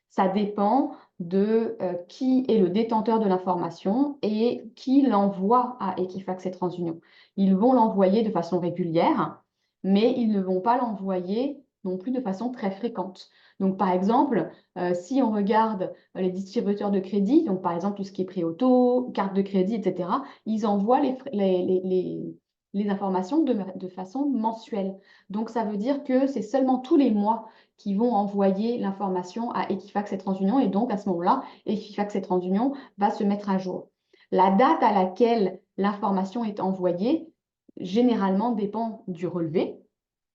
Ça dépend de qui est le détenteur de l'information et qui l'envoie à Equifax et TransUnion. Ils vont l'envoyer de façon régulière, mais ils ne vont pas l'envoyer non plus de façon très fréquente. Donc, par exemple, si on regarde les distributeurs de crédit, donc par exemple tout ce qui est prêt auto, carte de crédit, etc., ils envoient les informations de façon mensuelle. Donc, ça veut dire que c'est seulement tous les mois qui vont envoyer l'information à Equifax et TransUnion et donc à ce moment-là, Equifax et TransUnion va se mettre à jour. La date à laquelle l'information est envoyée, généralement dépend du relevé,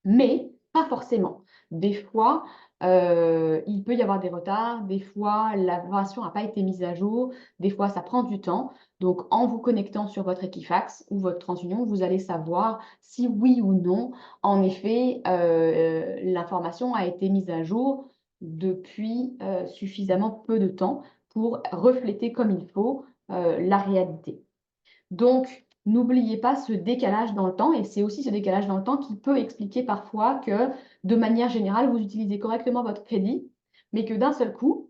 mais pas forcément. Des fois, il peut y avoir des retards, des fois, l'information n'a pas été mise à jour, des fois, ça prend du temps. Donc, en vous connectant sur votre Equifax ou votre TransUnion, vous allez savoir si oui ou non, en effet, l'information a été mise à jour depuis suffisamment peu de temps pour refléter comme il faut la réalité. Donc, n'oubliez pas ce décalage dans le temps, et c'est aussi ce décalage dans le temps qui peut expliquer parfois que, de manière générale, vous utilisez correctement votre crédit, mais que d'un seul coup,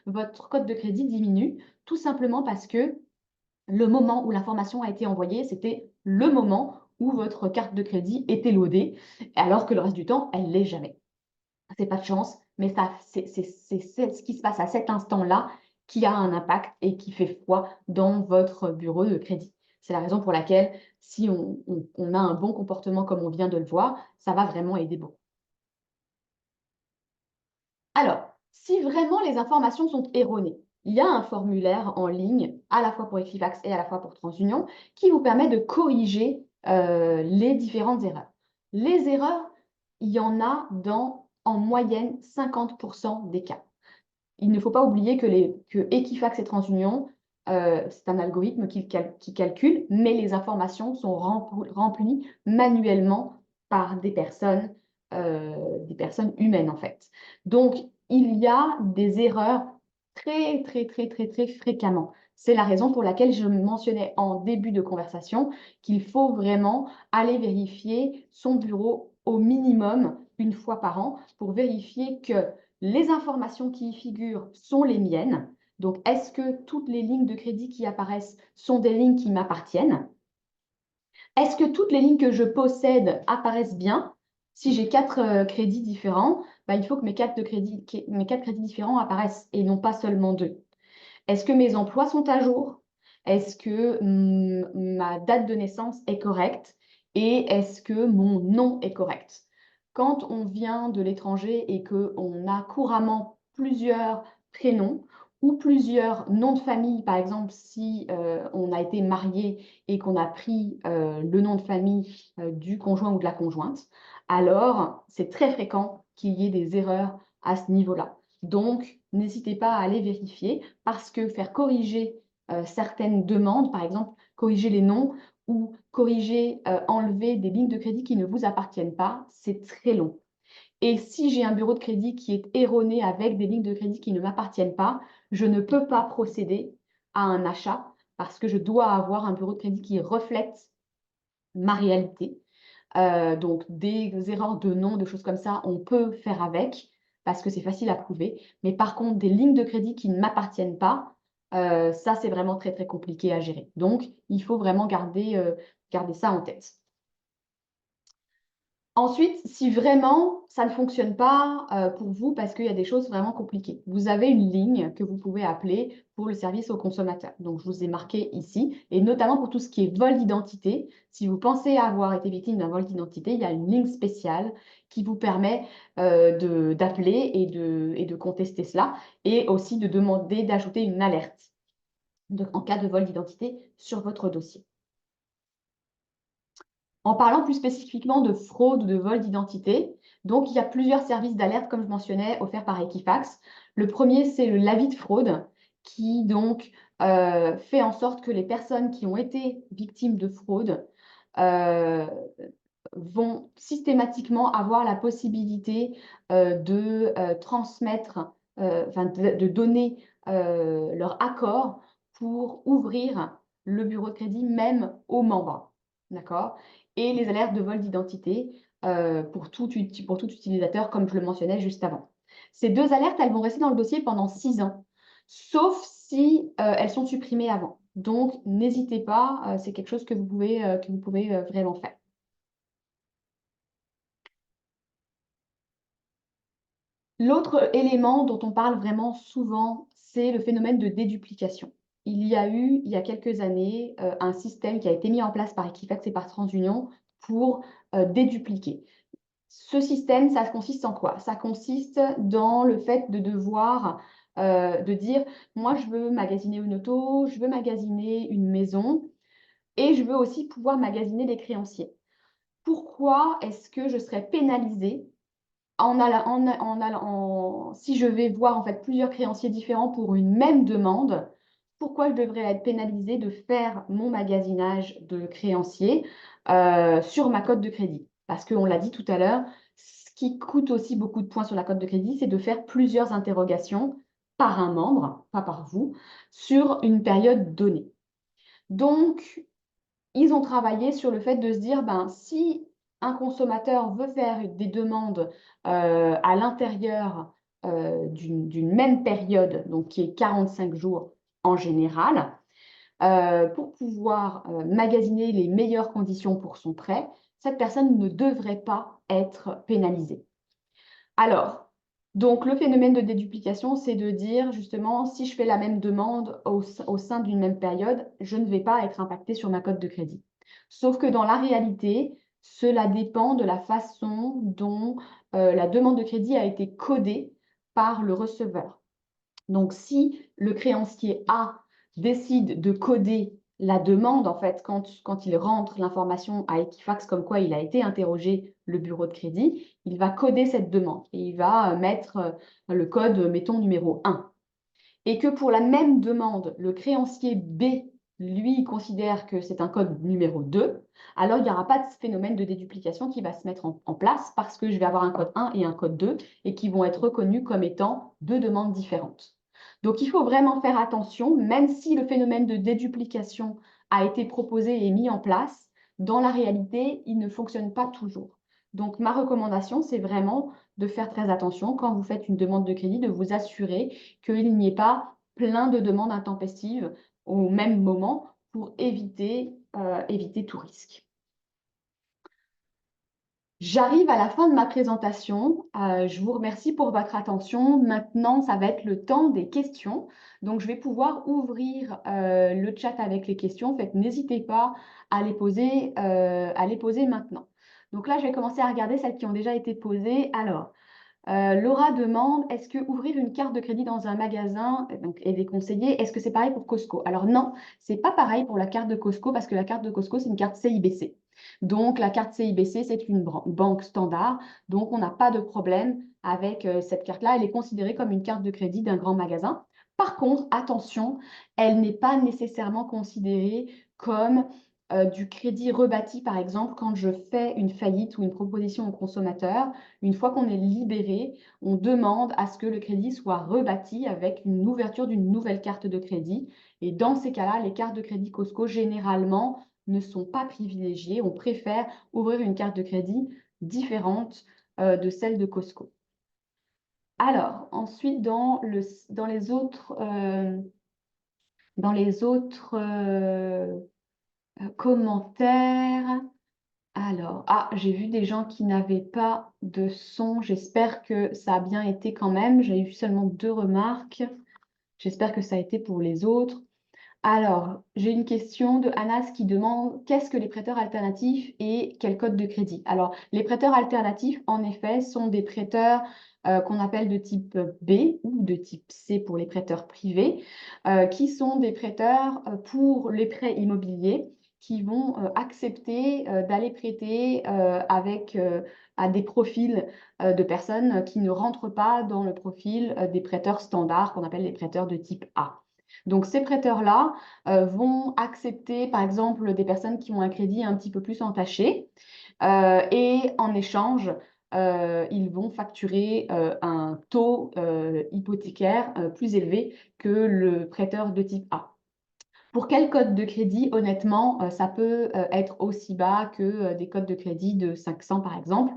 votre code de crédit diminue, tout simplement parce que le moment où l'information a été envoyée, c'était le moment où votre carte de crédit était loadée, alors que le reste du temps, elle ne l'est jamais. C'est pas de chance, mais ça, c'est ce qui se passe à cet instant-là qui a un impact et qui fait foi dans votre bureau de crédit. C'est la raison pour laquelle, si on a un bon comportement comme on vient de le voir, ça va vraiment aider beaucoup. Alors, si vraiment les informations sont erronées, il y a un formulaire en ligne, à la fois pour Equifax et à la fois pour TransUnion, qui vous permet de corriger les différentes erreurs. Les erreurs, il y en a dans, en moyenne, 50% des cas. Il ne faut pas oublier que Equifax et TransUnion, c'est un algorithme qui calcule, mais les informations sont remplies manuellement par des personnes humaines en fait. Donc, il y a des erreurs très, très, très, très, très fréquemment. C'est la raison pour laquelle je mentionnais en début de conversation qu'il faut vraiment aller vérifier son bureau au minimum une fois par an pour vérifier que les informations qui y figurent sont les miennes. Donc, est-ce que toutes les lignes de crédit qui apparaissent sont des lignes qui m'appartiennent? Est-ce que toutes les lignes que je possède apparaissent bien? Si j'ai 4 crédits différents, il faut que mes 4 crédits différents apparaissent et non pas seulement 2. Est-ce que mes emplois sont à jour? Est-ce que ma date de naissance est correcte? Et est-ce que mon nom est correct? Quand on vient de l'étranger et qu'on a couramment plusieurs prénoms ou plusieurs noms de famille, par exemple, si on a été marié et qu'on a pris le nom de famille du conjoint ou de la conjointe, alors c'est très fréquent qu'il y ait des erreurs à ce niveau-là. Donc, n'hésitez pas à aller vérifier parce que faire corriger certaines demandes, par exemple, corriger les noms ou corriger, enlever des lignes de crédit qui ne vous appartiennent pas, c'est très long. Et si j'ai un bureau de crédit qui est erroné avec des lignes de crédit qui ne m'appartiennent pas, je ne peux pas procéder à un achat parce que je dois avoir un bureau de crédit qui reflète ma réalité. Donc des erreurs de nom, de choses comme ça, on peut faire avec parce que c'est facile à prouver. Mais par contre, des lignes de crédit qui ne m'appartiennent pas, ça, c'est vraiment très, très compliqué à gérer. Donc, il faut vraiment garder ça en tête. Ensuite, si vraiment ça ne fonctionne pas pour vous parce qu'il y a des choses vraiment compliquées, vous avez une ligne que vous pouvez appeler pour le service aux consommateurs. Donc, je vous ai marqué ici, et notamment pour tout ce qui est vol d'identité. Si vous pensez avoir été victime d'un vol d'identité, il y a une ligne spéciale qui vous permet d'appeler et de contester cela, et aussi de demander d'ajouter une alerte en cas de vol d'identité sur votre dossier. En parlant plus spécifiquement de fraude ou de vol d'identité, donc il y a plusieurs services d'alerte, comme je mentionnais, offerts par Equifax. Le premier, c'est l'avis de fraude, qui donc fait en sorte que les personnes qui ont été victimes de fraude euh, vont systématiquement avoir la possibilité de transmettre, de donner leur accord pour ouvrir le bureau de crédit, même aux membres. D'accord? Et les alertes de vol d'identité pour tout utilisateur, comme je le mentionnais juste avant. Ces 2 alertes, elles vont rester dans le dossier pendant 6 ans, sauf si elles sont supprimées avant. Donc, n'hésitez pas, c'est quelque chose que vous pouvez vraiment faire. L'autre élément dont on parle vraiment souvent, c'est le phénomène de déduplication. Il y a eu, il y a quelques années, un système qui a été mis en place par Equifax et par TransUnion pour dédupliquer. Ce système, ça consiste en quoi? Ça consiste dans le fait de devoir de dire, moi je veux magasiner une auto, je veux magasiner une maison et je veux aussi pouvoir magasiner des créanciers. Pourquoi est-ce que je serais pénalisée si je vais voir en fait plusieurs créanciers différents pour une même demande, pourquoi je devrais être pénalisée de faire mon magasinage de créanciers sur ma cote de crédit? Parce qu'on l'a dit tout à l'heure, ce qui coûte aussi beaucoup de points sur la cote de crédit, c'est de faire plusieurs interrogations par un membre, pas par vous, sur une période donnée. Donc, ils ont travaillé sur le fait de se dire, si un consommateur veut faire des demandes à l'intérieur d'une même période, donc qui est 45 jours en général, pour pouvoir magasiner les meilleures conditions pour son prêt, cette personne ne devrait pas être pénalisée. Alors, donc le phénomène de déduplication, c'est de dire justement, si je fais la même demande au sein d'une même période, je ne vais pas être impactée sur ma cote de crédit. Sauf que dans la réalité, cela dépend de la façon dont la demande de crédit a été codée par le receveur. Donc, si le créancier A décide de coder la demande, en fait, quand il rentre l'information à Equifax comme quoi il a été interrogé le bureau de crédit, il va coder cette demande et il va mettre le code, mettons, numéro 1. Et que pour la même demande, le créancier B, lui, considère que c'est un code numéro 2, alors il n'y aura pas de phénomène de déduplication qui va se mettre en place parce que je vais avoir un code 1 et un code 2 et qui vont être reconnus comme étant 2 demandes différentes. Donc, il faut vraiment faire attention, même si le phénomène de déduplication a été proposé et mis en place, dans la réalité, il ne fonctionne pas toujours. Donc, ma recommandation, c'est vraiment de faire très attention quand vous faites une demande de crédit, de vous assurer qu'il n'y ait pas plein de demandes intempestives au même moment pour éviter tout risque. J'arrive à la fin de ma présentation. Je vous remercie pour votre attention. Maintenant, ça va être le temps des questions. Donc, je vais pouvoir ouvrir le chat avec les questions. En fait, n'hésitez pas à les poser maintenant. Donc là, je vais commencer à regarder celles qui ont déjà été posées. Alors, Laura demande, est-ce que ouvrir une carte de crédit dans un magasin est déconseillé? Est-ce que c'est pareil pour Costco? Alors non, c'est pas pareil pour la carte de Costco parce que la carte de Costco, c'est une carte CIBC. Donc la carte CIBC, c'est une banque standard. Donc on n'a pas de problème avec cette carte-là. Elle est considérée comme une carte de crédit d'un grand magasin. Par contre, attention, elle n'est pas nécessairement considérée comme du crédit rebâti, par exemple, quand je fais une faillite ou une proposition au consommateur. Une fois qu'on est libéré, on demande à ce que le crédit soit rebâti avec une ouverture d'une nouvelle carte de crédit. Et dans ces cas-là, les cartes de crédit Costco, généralement, ne sont pas privilégiées. On préfère ouvrir une carte de crédit différente de celle de Costco. Alors, ensuite, dans les autres commentaires, alors, j'ai vu des gens qui n'avaient pas de son. J'espère que ça a bien été quand même. J'ai eu seulement 2 remarques. J'espère que ça a été pour les autres. Alors, j'ai une question de Anas qui demande qu'est-ce que les prêteurs alternatifs et quel code de crédit? Alors, les prêteurs alternatifs, en effet, sont des prêteurs qu'on appelle de type B ou de type C pour les prêteurs privés, qui sont des prêteurs pour les prêts immobiliers qui vont accepter d'aller prêter à des profils de personnes qui ne rentrent pas dans le profil des prêteurs standards qu'on appelle les prêteurs de type A. Donc, ces prêteurs-là vont accepter, par exemple, des personnes qui ont un crédit un petit peu plus entaché et en échange, ils vont facturer un taux hypothécaire plus élevé que le prêteur de type A. Pour quel code de crédit, honnêtement, ça peut être aussi bas que des codes de crédit de 500, par exemple,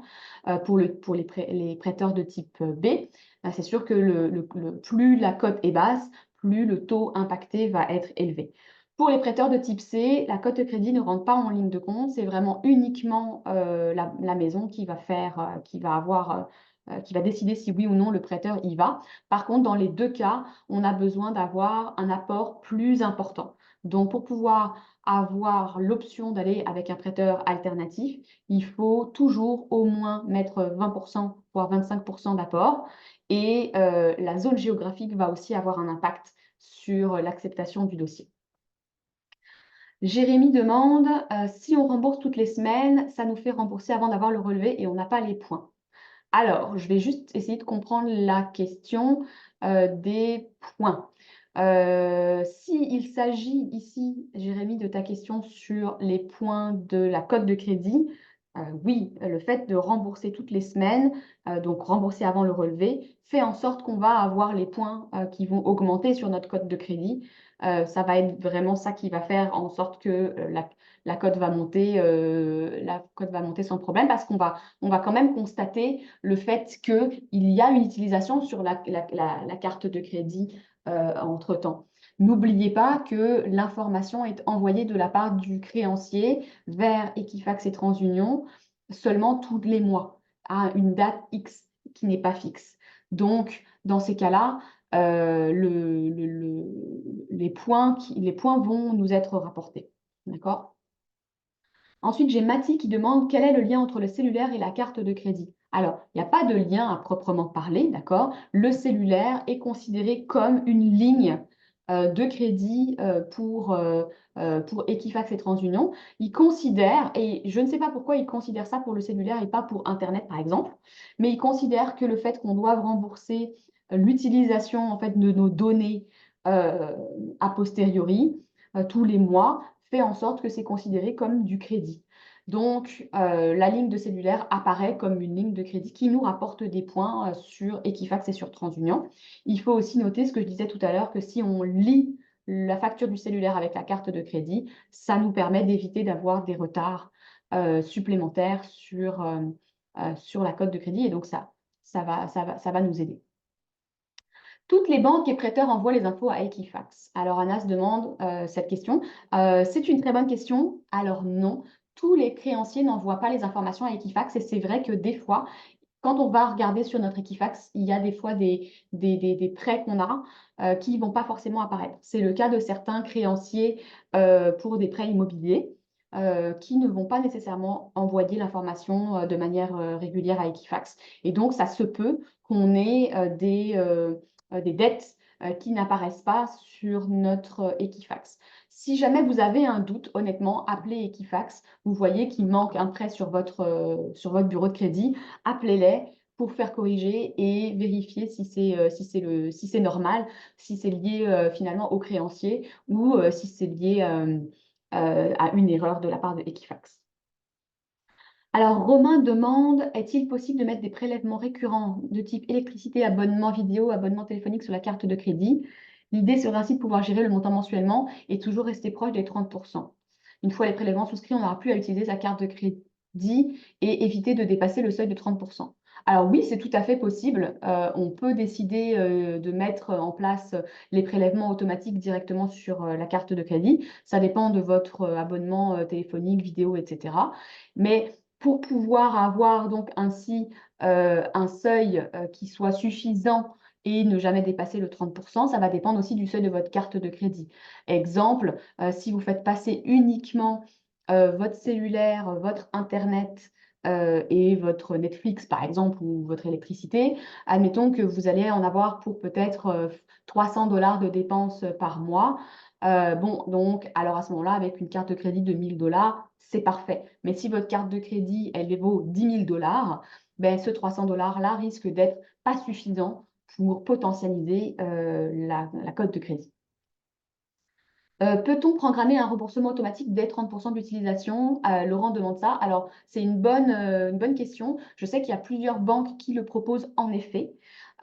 pour les prêteurs de type B. C'est sûr que plus la cote est basse, plus le taux impacté va être élevé. Pour les prêteurs de type C, la cote de crédit ne rentre pas en ligne de compte. C'est vraiment uniquement la maison qui va décider si oui ou non le prêteur y va. Par contre, dans les 2 cas, on a besoin d'avoir un apport plus important. Donc, pour pouvoir avoir l'option d'aller avec un prêteur alternatif, il faut toujours au moins mettre 20%, voire 25% d'apport. Et la zone géographique va aussi avoir un impact sur l'acceptation du dossier. Jérémy demande si on rembourse toutes les semaines, ça nous fait rembourser avant d'avoir le relevé et on n'a pas les points. Alors, je vais juste essayer de comprendre la question des points. S'il s'agit ici, Jérémy, de ta question sur les points de la cote de crédit, oui, le fait de rembourser toutes les semaines, donc rembourser avant le relevé, fait en sorte qu'on va avoir les points qui vont augmenter sur notre cote de crédit. Ça va être vraiment ça qui va faire en sorte que la cote va monter sans problème parce qu'on va quand même constater le fait qu'il y a une utilisation sur la carte de crédit entre-temps. N'oubliez pas que l'information est envoyée de la part du créancier vers Equifax et TransUnion seulement tous les mois à une date X qui n'est pas fixe. Donc, dans ces cas-là, les points vont nous être rapportés. D'accord? Ensuite, j'ai Mathie qui demande quel est le lien entre le cellulaire et la carte de crédit. Alors, il n'y a pas de lien à proprement parler, d'accord? Le cellulaire est considéré comme une ligne de crédit pour Equifax et TransUnion. Ils considèrent, et je ne sais pas pourquoi ils considèrent ça pour le cellulaire et pas pour Internet, par exemple, mais ils considèrent que le fait qu'on doive rembourser l'utilisation en fait, de nos données a posteriori tous les mois fait en sorte que c'est considéré comme du crédit. Donc, la ligne de cellulaire apparaît comme une ligne de crédit qui nous rapporte des points sur Equifax et sur TransUnion. Il faut aussi noter ce que je disais tout à l'heure, que si on lie la facture du cellulaire avec la carte de crédit, ça nous permet d'éviter d'avoir des retards supplémentaires sur la cote de crédit. Et donc, ça va nous aider. Toutes les banques et prêteurs envoient les infos à Equifax. Alors, Anas demande cette question. C'est une très bonne question. Alors, non, tous les créanciers n'envoient pas les informations à Equifax. Et c'est vrai que des fois, quand on va regarder sur notre Equifax, il y a des fois des prêts qu'on a qui ne vont pas forcément apparaître. C'est le cas de certains créanciers pour des prêts immobiliers qui ne vont pas nécessairement envoyer l'information de manière régulière à Equifax. Et donc, ça se peut qu'on ait des dettes qui n'apparaissent pas sur notre Equifax. Si jamais vous avez un doute, honnêtement, appelez Equifax. Vous voyez qu'il manque un prêt sur votre bureau de crédit, appelez-les pour faire corriger et vérifier si c'est normal, si c'est lié finalement au créancier ou si c'est lié à une erreur de la part de Equifax. Alors, Romain demande, est-il possible de mettre des prélèvements récurrents de type électricité, abonnement vidéo, abonnement téléphonique sur la carte de crédit? L'idée serait ainsi de pouvoir gérer le montant mensuellement et toujours rester proche des 30%. Une fois les prélèvements souscrits, on n'aura plus à utiliser sa carte de crédit et éviter de dépasser le seuil de 30%. Alors oui, c'est tout à fait possible. On peut décider de mettre en place les prélèvements automatiques directement sur la carte de crédit. Ça dépend de votre abonnement téléphonique, vidéo, etc. Mais pour pouvoir avoir donc ainsi un seuil qui soit suffisant et ne jamais dépasser le 30%, ça va dépendre aussi du seuil de votre carte de crédit. Exemple, si vous faites passer uniquement votre cellulaire, votre Internet et votre Netflix, par exemple, ou votre électricité, admettons que vous allez en avoir pour peut-être 300 $ de dépenses par mois. Bon, donc, alors à ce moment-là, avec une carte de crédit de 1000 $, c'est parfait. Mais si votre carte de crédit, elle vaut 10 000 $, ben, ce 300 $ là risque d'être pas suffisant pour potentialiser la cote de crédit. Peut-on programmer un remboursement automatique dès 30% d'utilisation? Laurent demande ça. Alors, c'est une bonne question. Je sais qu'il y a plusieurs banques qui le proposent en effet,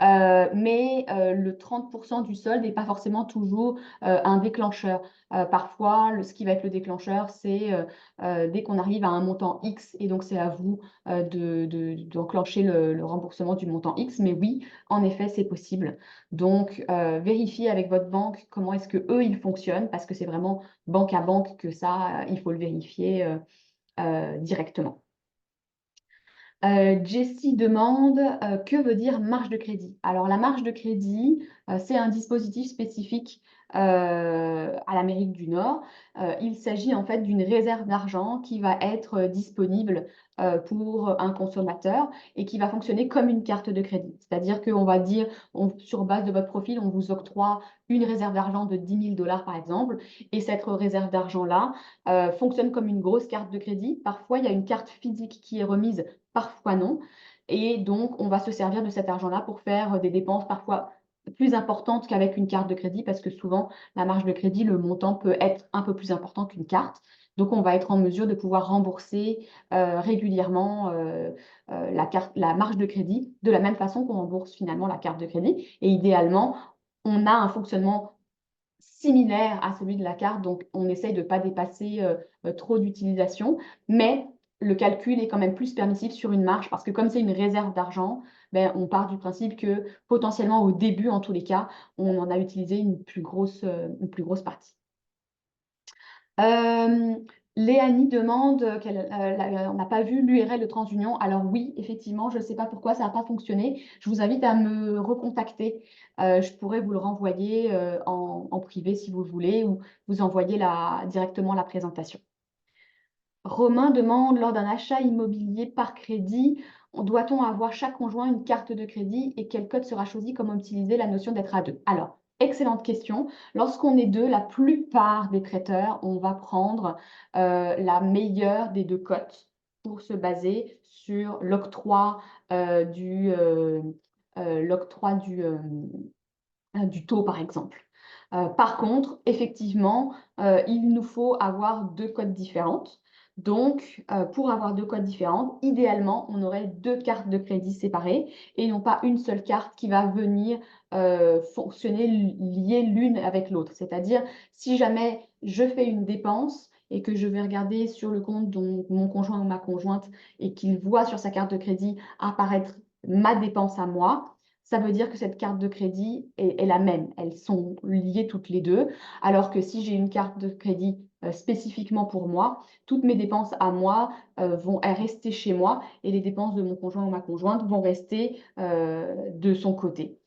mais le 30% du solde n'est pas forcément toujours un déclencheur. Parfois, ce qui va être le déclencheur, c'est dès qu'on arrive à un montant X, et donc c'est à vous d'enclencher le remboursement du montant X. Mais oui, en effet, c'est possible. Donc, vérifiez avec votre banque comment est-ce que eux ils fonctionnent, parce que c'est vraiment banque à banque que ça, il faut le vérifier directement. Jessie demande que veut dire marge de crédit? Alors, la marge de crédit, c'est un dispositif spécifique à l'Amérique du Nord. Il s'agit en fait d'une réserve d'argent qui va être disponible pour un consommateur et qui va fonctionner comme une carte de crédit. C'est-à-dire qu'on va dire, sur base de votre profil, on vous octroie une réserve d'argent de 10 000 $ par exemple, et cette réserve d'argent-là fonctionne comme une grosse carte de crédit. Parfois, il y a une carte physique qui est remise, parfois non. Et donc, on va se servir de cet argent-là pour faire des dépenses parfois plus importantes qu'avec une carte de crédit, parce que souvent, la marge de crédit, le montant peut être un peu plus important qu'une carte. Donc, on va être en mesure de pouvoir rembourser régulièrement la marge de crédit de la même façon qu'on rembourse finalement la carte de crédit. Et idéalement, on a un fonctionnement similaire à celui de la carte, donc on essaye de ne pas dépasser trop d'utilisation, mais le calcul est quand même plus permissif sur une marge parce que comme c'est une réserve d'argent, ben, on part du principe que potentiellement au début, en tous les cas, on en a utilisé une plus grosse partie. Léanie demande on n'a pas vu l'URL de TransUnion. Alors oui, effectivement, je ne sais pas pourquoi ça n'a pas fonctionné. Je vous invite à me recontacter. Je pourrais vous le renvoyer en privé si vous voulez ou vous envoyer directement la présentation. Romain demande, lors d'un achat immobilier par crédit, doit-on avoir chaque conjoint une carte de crédit et quel code sera choisi? Comment utiliser la notion d'être à deux? Alors, excellente question. Lorsqu'on est deux, la plupart des prêteurs, on va prendre la meilleure des deux cotes pour se baser sur l'octroi du taux, par exemple. Par contre, effectivement, il nous faut avoir deux cotes différentes Donc, pour avoir deux codes différents, idéalement, on aurait deux cartes de crédit séparées et non pas une seule carte qui va venir fonctionner liée l'une avec l'autre. C'est-à-dire, si jamais je fais une dépense et que je vais regarder sur le compte de mon conjoint ou ma conjointe et qu'il voit sur sa carte de crédit apparaître ma dépense à moi, ça veut dire que cette carte de crédit est la même. Elles sont liées toutes les deux. Alors que si j'ai une carte de crédit spécifiquement pour moi, toutes mes dépenses à moi vont rester chez moi et les dépenses de mon conjoint ou ma conjointe vont rester de son côté.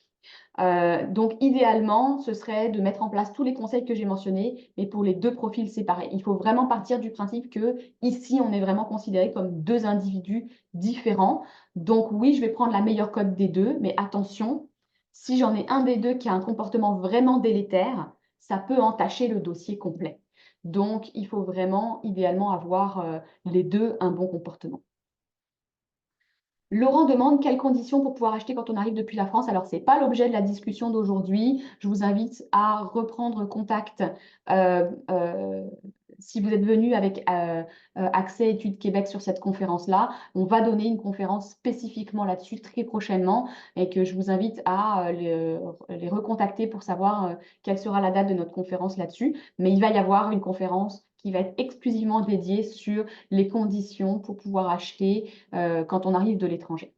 Donc, idéalement, ce serait de mettre en place tous les conseils que j'ai mentionnés, mais pour les deux profils séparés. Il faut vraiment partir du principe que ici, on est vraiment considéré comme deux individus différents. Donc, oui, je vais prendre la meilleure cote des deux, mais attention, si j'en ai un des deux qui a un comportement vraiment délétère, ça peut entacher le dossier complet. Donc, il faut vraiment, idéalement, avoir les deux un bon comportement. Laurent demande quelles conditions pour pouvoir acheter quand on arrive depuis la France. Alors, ce n'est pas l'objet de la discussion d'aujourd'hui. Je vous invite à reprendre contact euh, euh, si vous êtes venu avec Accès Études Québec sur cette conférence-là. On va donner une conférence spécifiquement là-dessus très prochainement et que je vous invite à les recontacter pour savoir quelle sera la date de notre conférence là-dessus. Mais il va y avoir une conférence qui va être exclusivement dédiée sur les conditions pour pouvoir acheter quand on arrive de l'étranger.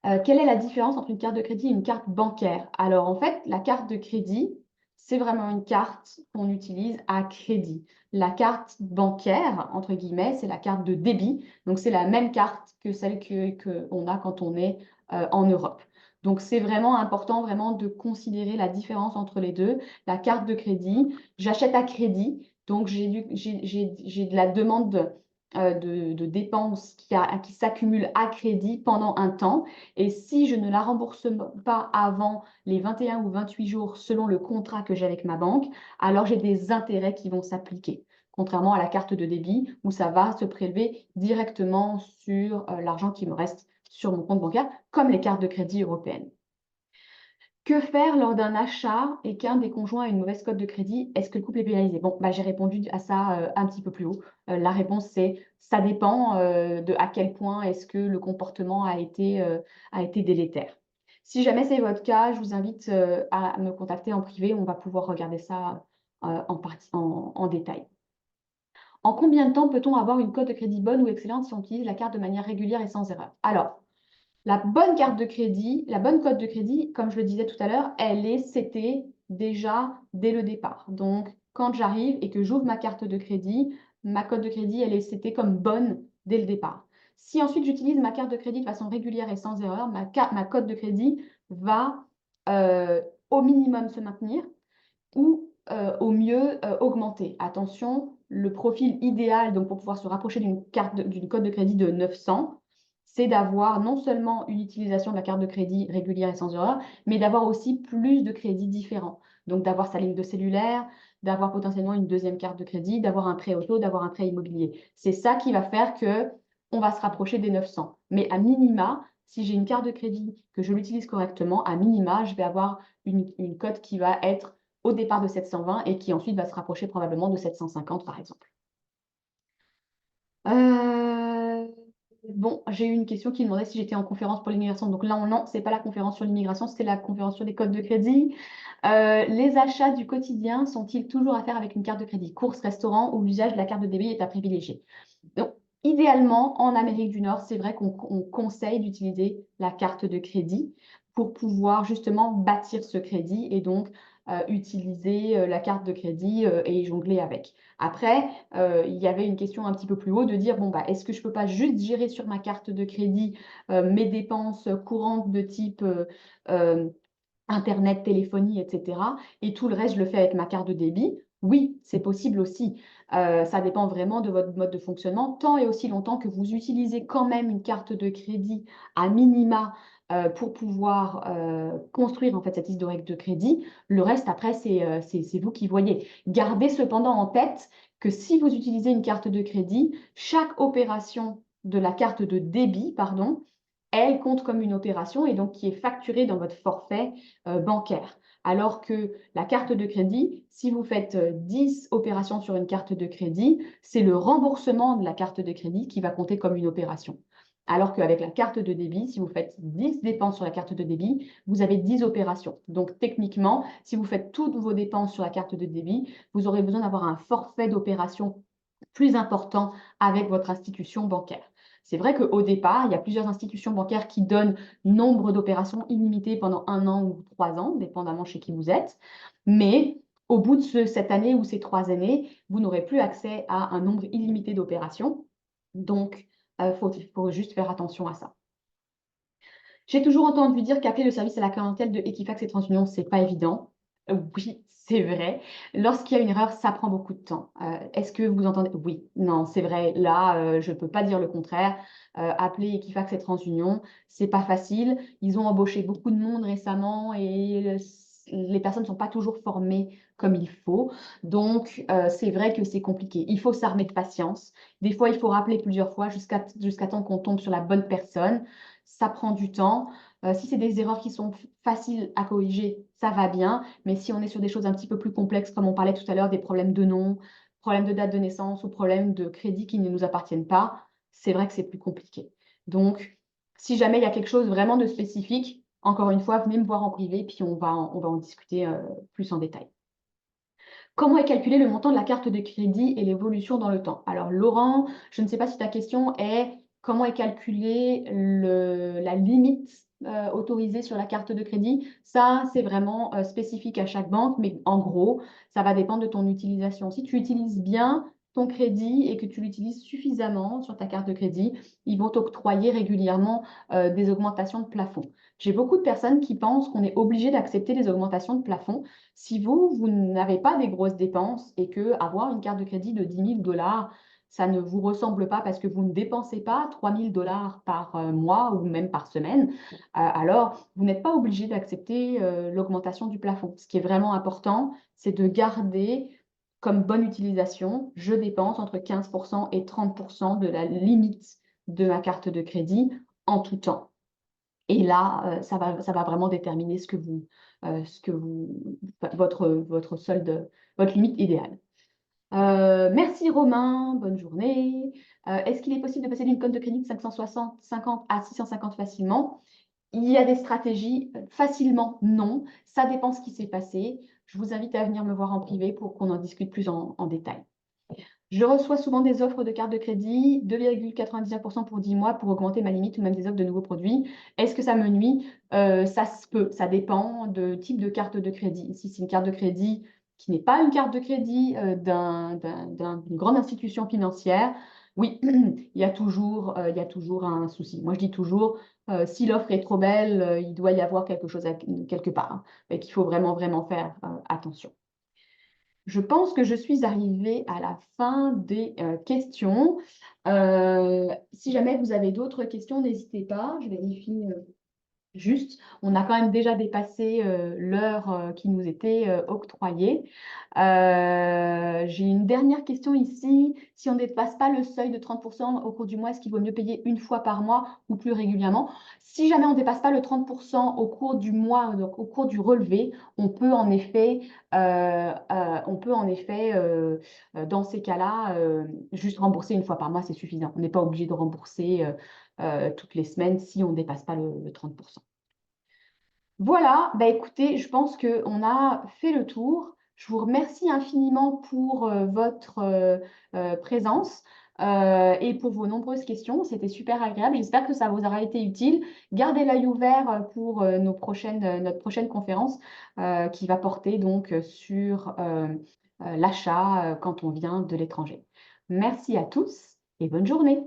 Quelle est la différence entre une carte de crédit et une carte bancaire? Alors, en fait, la carte de crédit, c'est vraiment une carte qu'on utilise à crédit. La carte bancaire, entre guillemets, c'est la carte de débit. Donc, c'est la même carte que celle qu'on a quand on est en Europe. Donc, c'est vraiment important vraiment de considérer la différence entre les deux. La carte de crédit, j'achète à crédit. Donc, j'ai de la demande de dépenses qui s'accumulent à crédit pendant un temps. Et si je ne la rembourse pas avant les 21 ou 28 jours selon le contrat que j'ai avec ma banque, alors j'ai des intérêts qui vont s'appliquer. Contrairement à la carte de débit où ça va se prélever directement sur l'argent qui me reste sur mon compte bancaire, comme les cartes de crédit européennes. Que faire lors d'un achat et qu'un des conjoints a une mauvaise cote de crédit? Est-ce que le couple est pénalisé? Bon, j'ai répondu à ça un petit peu plus haut. La réponse, c'est ça dépend de à quel point est-ce que le comportement a été délétère. Si jamais c'est votre cas, je vous invite à me contacter en privé. On va pouvoir regarder ça en détail. En combien de temps peut-on avoir une cote de crédit bonne ou excellente si on utilise la carte de manière régulière et sans erreur? Alors, la bonne carte de crédit, la bonne cote de crédit, comme je le disais tout à l'heure, elle est setée déjà dès le départ. Donc, quand j'arrive et que j'ouvre ma carte de crédit, ma cote de crédit, elle est setée comme bonne dès le départ. Si ensuite j'utilise ma carte de crédit de façon régulière et sans erreur, ma cote de crédit va au minimum se maintenir ou au mieux augmenter. Attention, le profil idéal donc, pour pouvoir se rapprocher d'une cote de crédit de 900, c'est d'avoir non seulement une utilisation de la carte de crédit régulière et sans erreur, mais d'avoir aussi plus de crédits différents. Donc d'avoir sa ligne de cellulaire, d'avoir potentiellement une deuxième carte de crédit, d'avoir un prêt auto, d'avoir un prêt immobilier. C'est ça qui va faire que on va se rapprocher des 900. Mais à minima, si j'ai une carte de crédit, que je l'utilise correctement, à minima, je vais avoir une cote qui va être au départ de 720 et qui ensuite va se rapprocher probablement de 750 par exemple. Bon, j'ai eu une question qui demandait si j'étais en conférence pour l'immigration. Donc là, non, ce n'est pas la conférence sur l'immigration, c'était la conférence sur les codes de crédit. Les achats du quotidien sont-ils toujours à faire avec une carte de crédit? Courses, restaurants, ou l'usage de la carte de débit est à privilégier? Donc, idéalement, en Amérique du Nord, c'est vrai qu'on conseille d'utiliser la carte de crédit pour pouvoir justement bâtir ce crédit et donc utiliser la carte de crédit et jongler avec. Après, il y avait une question un petit peu plus haut de dire, bon, est-ce que je ne peux pas juste gérer sur ma carte de crédit mes dépenses courantes de type Internet, téléphonie, etc. Et tout le reste, je le fais avec ma carte de débit. Oui, c'est possible aussi. Ça dépend vraiment de votre mode de fonctionnement. Tant et aussi longtemps que vous utilisez quand même une carte de crédit à minima pour pouvoir construire en fait cette historique de crédit. Le reste, après, c'est vous qui voyez. Gardez cependant en tête que si vous utilisez une carte de crédit, chaque opération de la carte de débit, pardon, elle compte comme une opération et donc qui est facturée dans votre forfait bancaire. Alors que la carte de crédit, si vous faites 10 opérations sur une carte de crédit, c'est le remboursement de la carte de crédit qui va compter comme une opération. Alors qu'avec la carte de débit, si vous faites 10 dépenses sur la carte de débit, vous avez 10 opérations. Donc techniquement, si vous faites toutes vos dépenses sur la carte de débit, vous aurez besoin d'avoir un forfait d'opération plus important avec votre institution bancaire. C'est vrai qu'au départ, il y a plusieurs institutions bancaires qui donnent nombre d'opérations illimitées pendant 1 an ou 3 ans, dépendamment chez qui vous êtes. Mais au bout de cette année ou ces 3 années, vous n'aurez plus accès à un nombre illimité d'opérations. Donc, faut juste faire attention à ça. J'ai toujours entendu dire qu'appeler le service à la clientèle de Equifax et TransUnion, c'est pas évident. Oui, c'est vrai. Lorsqu'il y a une erreur, ça prend beaucoup de temps. Est-ce que vous entendez? Oui, non, c'est vrai. Là, je ne peux pas dire le contraire. Appeler Equifax et TransUnion, c'est pas facile. Ils ont embauché beaucoup de monde récemment et les personnes ne sont pas toujours formées comme il faut. Donc, c'est vrai que c'est compliqué. Il faut s'armer de patience. Des fois, il faut rappeler plusieurs fois jusqu'à temps qu'on tombe sur la bonne personne. Ça prend du temps. Si c'est des erreurs qui sont faciles à corriger, ça va bien. Mais si on est sur des choses un petit peu plus complexes, comme on parlait tout à l'heure, des problèmes de nom, problèmes de date de naissance ou problèmes de crédit qui ne nous appartiennent pas, c'est vrai que c'est plus compliqué. Donc, si jamais il y a quelque chose vraiment de spécifique, encore une fois, venez me voir en privé, puis on va en discuter plus en détail. Comment est calculé le montant de la carte de crédit et l'évolution dans le temps? Alors, Laurent, je ne sais pas si ta question est comment est calculée la limite autorisée sur la carte de crédit. Ça, c'est vraiment spécifique à chaque banque, mais en gros, ça va dépendre de ton utilisation. Si tu utilises bien ton crédit et que tu l'utilises suffisamment sur ta carte de crédit, ils vont t'octroyer régulièrement des augmentations de plafond. J'ai beaucoup de personnes qui pensent qu'on est obligé d'accepter les augmentations de plafond. Si vous n'avez pas des grosses dépenses et que avoir une carte de crédit de 10 000 $, ça ne vous ressemble pas parce que vous ne dépensez pas 3 000 $ par mois ou même par semaine, alors vous n'êtes pas obligé d'accepter l'augmentation du plafond. Ce qui est vraiment important, c'est de garder comme bonne utilisation, je dépense entre 15% et 30% de la limite de ma carte de crédit en tout temps. Et là, ça va vraiment déterminer votre solde, votre limite idéale. Merci Romain, bonne journée. Est-ce qu'il est possible de passer d'une compte de crédit de 550 à 650 facilement? Il y a des stratégies, facilement non. Ça dépend ce qui s'est passé. Je vous invite à venir me voir en privé pour qu'on en discute plus en détail. Je reçois souvent des offres de carte de crédit, 2,99% pour 10 mois pour augmenter ma limite ou même des offres de nouveaux produits. Est-ce que ça me nuit? Ça se peut, ça dépend de type de carte de crédit. Si c'est une carte de crédit qui n'est pas une carte de crédit d'une grande institution financière, oui, il y a toujours un souci. Moi, je dis toujours, si l'offre est trop belle, il doit y avoir quelque chose quelque part, hein, et qu'il faut vraiment, vraiment faire attention. Je pense que je suis arrivée à la fin des questions. Si jamais vous avez d'autres questions, n'hésitez pas. Je vérifie juste. On a quand même déjà dépassé l'heure qui nous était octroyée. J'ai une dernière question ici. Si on ne dépasse pas le seuil de 30% au cours du mois, est-ce qu'il vaut mieux payer une fois par mois ou plus régulièrement? Si jamais on ne dépasse pas le 30% au cours du mois, donc au cours du relevé, on peut en effet, dans ces cas-là, juste rembourser une fois par mois, c'est suffisant. On n'est pas obligé de rembourser toutes les semaines si on ne dépasse pas le 30%. Voilà, bah écoutez, je pense qu'on a fait le tour. Je vous remercie infiniment pour votre présence et pour vos nombreuses questions. C'était super agréable. J'espère que ça vous aura été utile. Gardez l'œil ouvert pour notre prochaine conférence qui va porter donc sur l'achat quand on vient de l'étranger. Merci à tous et bonne journée.